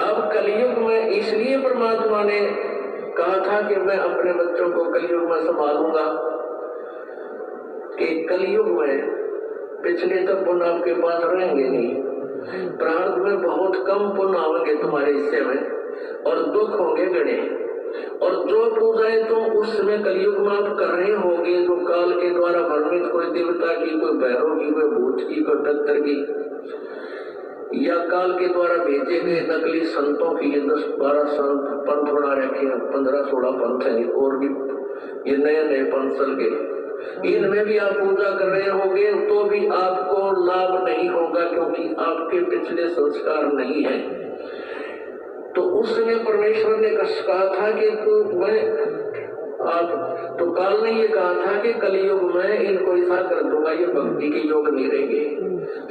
अब कलयुग में इसलिए परमात्मा ने कहा था कि मैं अपने बच्चों को कलयुग में संभालूंगा, कि कलयुग में पिछले तक पुण्य आपके पास रहेंगे नहीं, प्रारब्ध में बहुत कम पुण्य आवेंगे तुम्हारे हिस्से में, और दुख होंगे गणे, और जो पूजाएं तुम उस समय कलयुग में आप कर रहे होगे, जो काल के द्वारा वर्णित, कोई देवता की, कोई भैरव की, कोई भूत की, कोई टक्कर की, या काल के द्वारा भेजे गए नकली संतों की, 10-12 संत पंथ बना रखे हैं, 15-16 पंथ हैं, और भी ये नए नए पंथ चल गए, इनमें भी आप पूजा कर रहे होगे तो भी आपको लाभ नहीं होगा, क्योंकि आपके पिछले संस्कार नहीं है। उस समय परमेश्वर ने कहा था कि तो काल ने ये कहा था कि कलयुग में इनको ऐसा कर दूंगा, ये भक्ति के योग नहीं रहेंगे,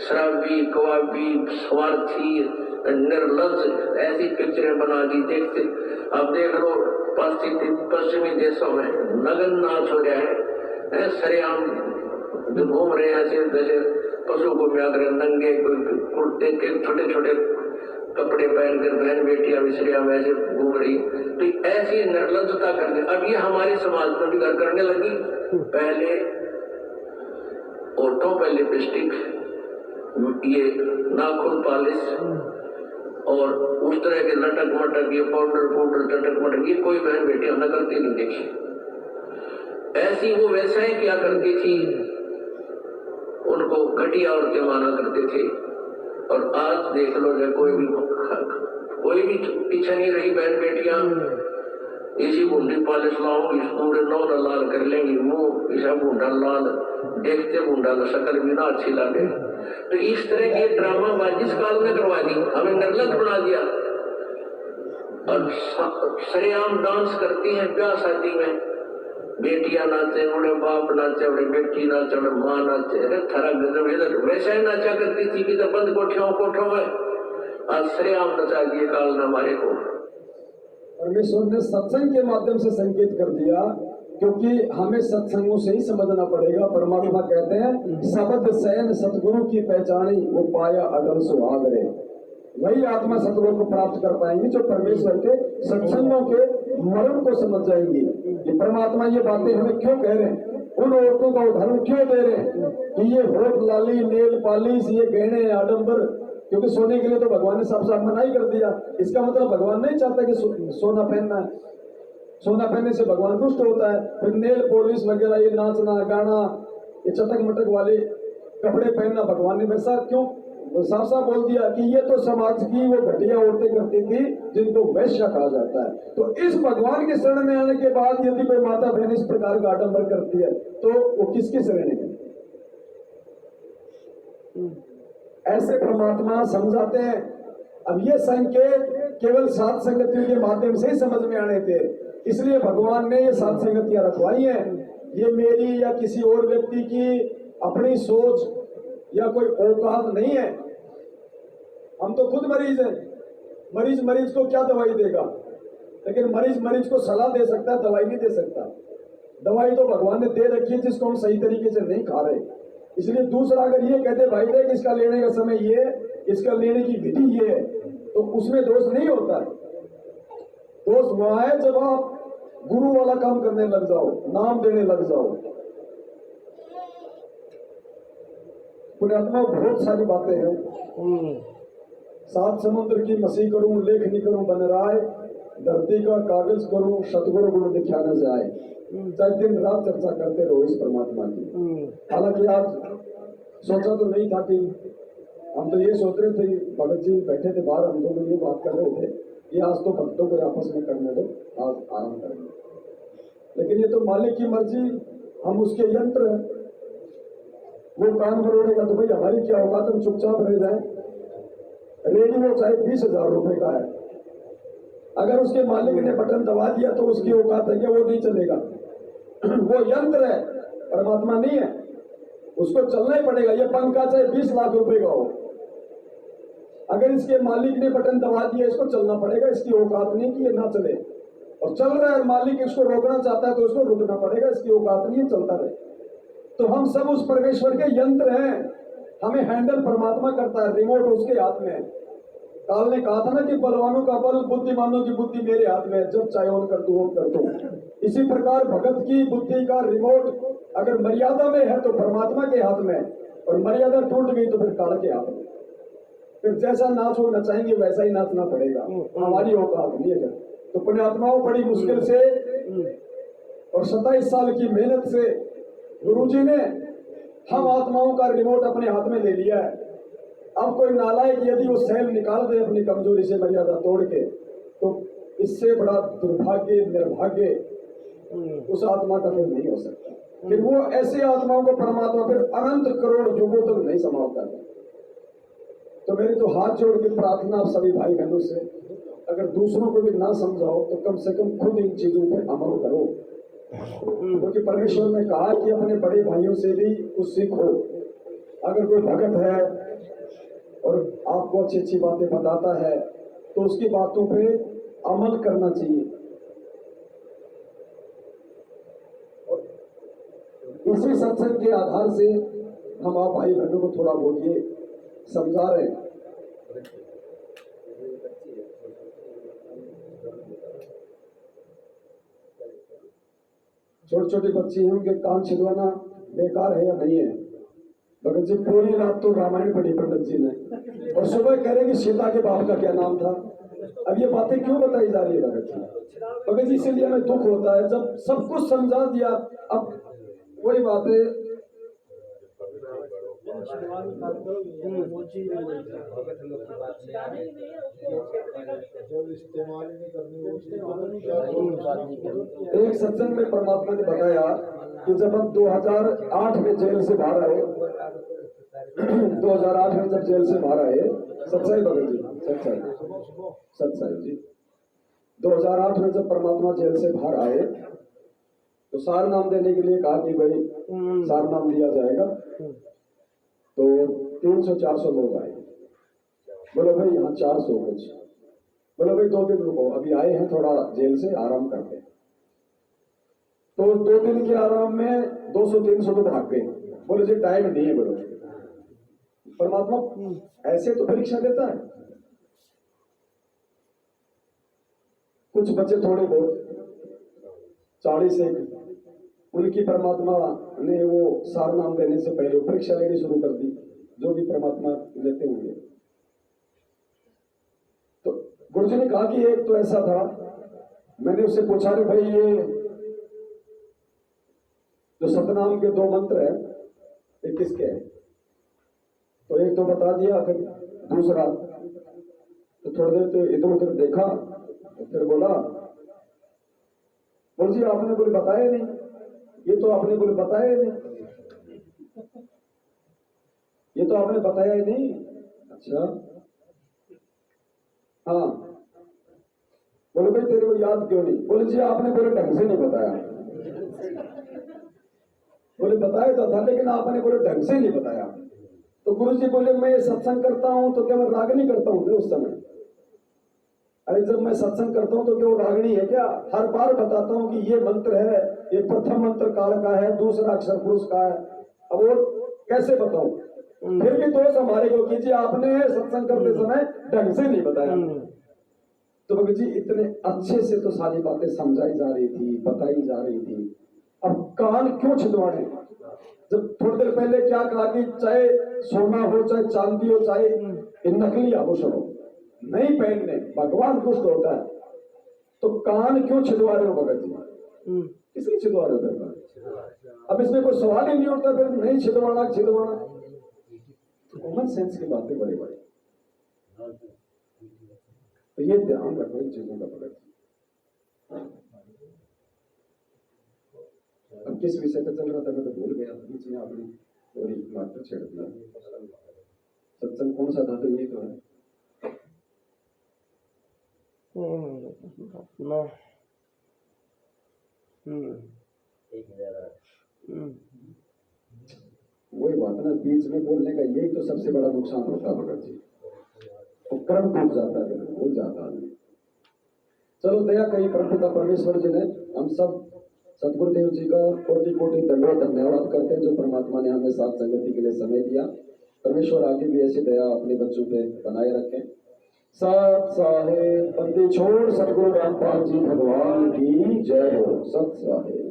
शराबी, कवाबी, स्वार्थी, निर्लज, ऐसी पिक्चरें बना दी। देखते अब देख लो पश्चिमी देशों में नग्न नाच हो रहा है, सरेआम जो घूम रहे हैं जैसे पशु को व्याघ्र नंगे कुर्ते के छोटे छोटे कपड़े पहनकर बहन बेटियां मिश्रियां वैसे घूम रही, तो ऐसी निर्लज्जता करके अब ये हमारे समाज में भी करने लगी। पहले ओठों पे लिपस्टिक, ये नाखून पॉलिश और उस तरह के लटक मटक, ये पाउडर चटक मटक, ये कोई बहन बेटियां न करती नहीं देखी। ऐसी वो वैसा ही क्या करती थी, उनको घटिया औरतें माना करते थे। और आज देख लो जो कोई भी पीछे नहीं रही, बहन बेटियां इसी बूंदी पॉलिश लाऊंगी, पूरे नौन लाल कर लेंगी, मुंह ऐसा बूंदा लाल, देखते बूंदा तो शक्ल भी ना अच्छी लगे। तो इस तरह की ड्रामाबाजी इस काल में करवा दी, हमें निर्लज बना दिया। और सरेआम डांस करती हैं ब्याह शादी में, बेटियां नाचे, बड़े बाप नाचे, बड़े बेटी नाचे, बड़े माँ नाचे। अरे थारा गजब, इधर वैसा ही नाचा करती थी कि तो बंद कोठों में, आज सरेआम नचा दिए काल ने हमारे को। परमेश्वर ने सत्संग के माध्यम से संकेत कर दिया, क्योंकि हमें सत्संगों से ही समझना पड़ेगा। परमात्मा कहते हैं शब्द शयन सतगुरु की पहचानी, वो पाया अटल सुहाग रे। वही आत्मा सतलोक को प्राप्त कर पाएंगे जो परमेश्वर के सत्संगों के मर्म को समझ जाएंगी। ये परमात्मा ये बातें हमें क्यों कह रहे हैं, उन औरतों का उदाहरण क्यों दे रहे हैं कि ये होठ लाली, नेल पॉलिश, ये गहने आडंबर, क्योंकि सोने के लिए तो भगवान ने साफ साफ मना ही कर दिया। इसका मतलब भगवान नहीं चाहता कि सोना पहनना है, सोना पहनने से भगवान रुष्ट होता है। फिर नेल पॉलिश वगैरह, ये नाचना गाना, ये चटक मटक वाले कपड़े पहनना, भगवान ने वैसा क्यों साफ साफ बोल दिया कि ये तो समाज की वो घटिया औरतें करती थी जिनको वैश्य कहा जाता है। तो इस भगवान के शरण में आने के बाद यदि कोई माता बहन इस प्रकार का आडंबर करती है तो वो किसकी शरण है? ऐसे परमात्मा समझाते हैं। अब ये संकेत केवल सात संगतियों के माध्यम से ही समझ में आने थे, इसलिए भगवान ने ये सात संगतियां रखवाई हैं। ये मेरी या किसी और व्यक्ति की अपनी सोच या कोई औकात नहीं है। हम तो खुद मरीज हैं, मरीज को क्या दवाई देगा, लेकिन मरीज को सलाह दे सकता है, दवाई नहीं दे सकता। दवाई तो भगवान ने दे रखी है जिसको हम सही तरीके से नहीं खा रहे। इसलिए दूसरा अगर ये कहते भाई देख इसका लेने का समय ये, इसका लेने की विधि ये है, तो उसमें दोष नहीं होता है। दोष वहां है जब आप गुरु वाला काम करने लग जाओ, नाम देने लग जाओ। पुण्यात्मा बहुत सारी बातें हैं। सात समुद्र की मसी करूं, लेखनी करूं बन राय, धरती का कागज करूं, सतगुरु गुण दिखा न जाए। चाहे दिन रात चर्चा करते रहो इस परमात्मा की। हालांकि आज सोचा तो नहीं था कि हम तो ये सोच रहे थे, भगत जी बैठे थे बाहर, हम दोनों ये बात कर रहे थे कि आज तो भक्तों को आपस में करने दो, आज आराम करेंगे। लेकिन ये तो मालिक की मर्जी, हम उसके यंत्र हैं। वो कान मरोड़ेगा तो भाई हमारी क्या औकात, हम चुपचाप रह जाए। रेडियो चाहे 20,000 रुपए का है, अगर उसके मालिक ने बटन दबा दिया तो उसकी औकात है क्या? वो नहीं चलेगा। वो यंत्र है, परमात्मा नहीं है, उसको चलना ही पड़ेगा। ये पंखा चाहे 20 लाख रुपए का हो, अगर इसके मालिक ने बटन दबा दिया इसको चलना पड़ेगा। इसकी औकात नहीं कि ये ना चले, और चल रहा है और मालिक इसको रोकना चाहता है तो उसको रुकना पड़ेगा। इसकी औकात नहीं है, चलता रहे। तो हम सब उस परमेश्वर के यंत्र हैं, हमें हैंडल परमात्मा करता है, रिमोट उसके हाथ में है। काल ने कहा था ना कि बलवानों का बल, बुद्धिमानों की बुद्धि मेरे हाथ में है, जब चाहे ऑन कर दो ऑन कर दो। इसी प्रकार भगत की बुद्धि का रिमोट अगर मर्यादा में है तो परमात्मा के हाथ में, और मर्यादा टूट गई तो फिर काल के हाथ में। फिर जैसा नाच हो नचाएंगे वैसा ही नाचना पड़ेगा, हमारी औकात नहीं है। तो पुण्यात्माओं बड़ी मुश्किल से और 27 साल की मेहनत से गुरुजी ने हम आत्माओं का रिमोट अपने हाथ में ले लिया है। अब कोई नालायक यदि वो सेल निकाल दे अपनी कमजोरी से मर्यादा तोड़ के, तो इससे बड़ा दुर्भाग्य, निर्भाग्य उस आत्मा का फिर नहीं हो सकता। फिर वो ऐसे आत्माओं को परमात्मा फिर अनंत करोड़ युगों तक नहीं संभालता है। तो मेरी तो हाथ जोड़ के प्रार्थना आप सभी भाई बहनों से अगर दूसरों को भी ना समझाओ तो कम से कम खुद इन चीजों पर अमल करो, क्योंकि परमेश्वर ने कहा कि अपने बड़े भाइयों से भी कुछ सीखो। अगर कोई भगत है और आपको अच्छी अच्छी बातें बताता है तो उसकी बातों पे अमल करना चाहिए। और इसी सत्संग के आधार से हम आप भाई बहनों को थोड़ा बहुत ये समझा रहे हैं। छोटी छोटी बच्ची हैं, उनके कान छिलवाना बेकार है या नहीं है? भगत जी पूरी रात तो रामायण पढ़ी पंडित जी ने, और सुबह कह रहे कि सीता के बाप का क्या नाम था। अब ये बातें क्यों बताई जा रही है भगत जी? भगत जी इसीलिए हमें दुख होता है जब सब कुछ समझा दिया, अब वही बातें एक सत्संग में परमात्मा ने बताया कि जब हम 2008 में जेल से बाहर आए, 2008 में जब जेल से बाहर आए, सच्चाई भगत जी, सच्चाई जी, 2008 में जब परमात्मा जेल से बाहर आए तो सार नाम देने के लिए कहा कि भाई सार नाम दिया जाएगा। तो 300-400 लोग आए, बोलो भाई यहाँ 400 कुछ, बोलो भाई 2 दिन रुको, अभी आए हैं थोड़ा जेल से आराम करते। तो 2 दिन के आराम में 200-300 तो भाग गए, बोले जी टाइम नहीं है। बोलो परमात्मा ऐसे तो परीक्षा देता है। कुछ बच्चे थोड़े बहुत 40 एक, उनकी परमात्मा ने वो सार नाम देने से पहले परीक्षा लेनी शुरू कर दी, जो भी परमात्मा लेते होंगे। तो गुरु जी ने कहा कि एक तो ऐसा था, मैंने उससे पूछा रे भाई ये जो सतनाम के 2 मंत्र है ये किसके हैं? तो एक तो बता दिया, फिर दूसरा तो थोड़ी देर तो इधर उधर देखा, तो फिर बोला बोल जी आपने बोले बताया नहीं, ये तो आपने बोले बताया ही नहीं, ये तो आपने बताया ही नहीं। अच्छा हाँ, बोले भाई तेरे को याद क्यों नहीं? बोले जी आपने बोले ढंग से नहीं बताया। बोले बताया तो था लेकिन आपने बोले ढंग से नहीं बताया। तो गुरु जी बोले मैं ये सत्संग करता हूं तो क्या मैं रागनी करता हूं उस समय? अरे जब मैं सत्संग करता हूं तो क्या वो रागनी है क्या? हर बार बताता हूं कि ये मंत्र है, ये प्रथम मंत्र काल का है, दूसरा अक्षर पुरुष का है। अब वो कैसे बताऊं? फिर भी दोष हमारे को कीजिए, आपने सत्संग करते समय ढंग से नहीं बताया। तो भगत जी इतने अच्छे से तो सारी बातें समझाई जा रही थी, बताई जा रही थी, अब कान क्यों छिदवाने? जब थोड़ी देर पहले क्या कहा कि चाहे सोना हो, चाहे चांदी हो, चाहे नकली आभूषण हो, नहीं पहनने, भगवान खुश होता है। तो कान क्यों छिदवा रहे हो भगत जी? किसलिए छिदवा रहे हो? अब इसमें कोई सवाल ही नहीं उठता, फिर नहीं छिदवाना। कॉमन सेंस की बातें बड़ी बड़ी, तो ये ध्यान रखो इन चीजों का भगत जी। अब किस विषय पर चल रहा था मैं तो भूल गया, बीच में आपने थोड़ी मात्र छेड़ दिया। सत्संग कौन सा था? तो ये तो है वही बात ना, बीच में बोलने का यही तो सबसे बड़ा नुकसान होता है भगत जी, तो कर्म टूट जाता है, भूल जाता है। चलो दया कही परमपिता परमेश्वर जी ने हम सब सतगुरुदेव जी का कोटि कोटि दंडवत धन्यवाद करते हैं जो परमात्मा ने हमें साथ संगति के लिए समय दिया। परमेश्वर आगे भी ऐसी दया अपने बच्चों पे बनाए रखें। सत साहेब बंदी छोड़ सतगुरु रामपाल जी भगवान की जय हो। सत साहेब।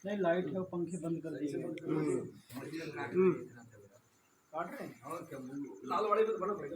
नहीं लाइट है, पंखे बंद कर दिए। काट रहे हैं और क्या लाल वाले पे तो बना पड़ेगा।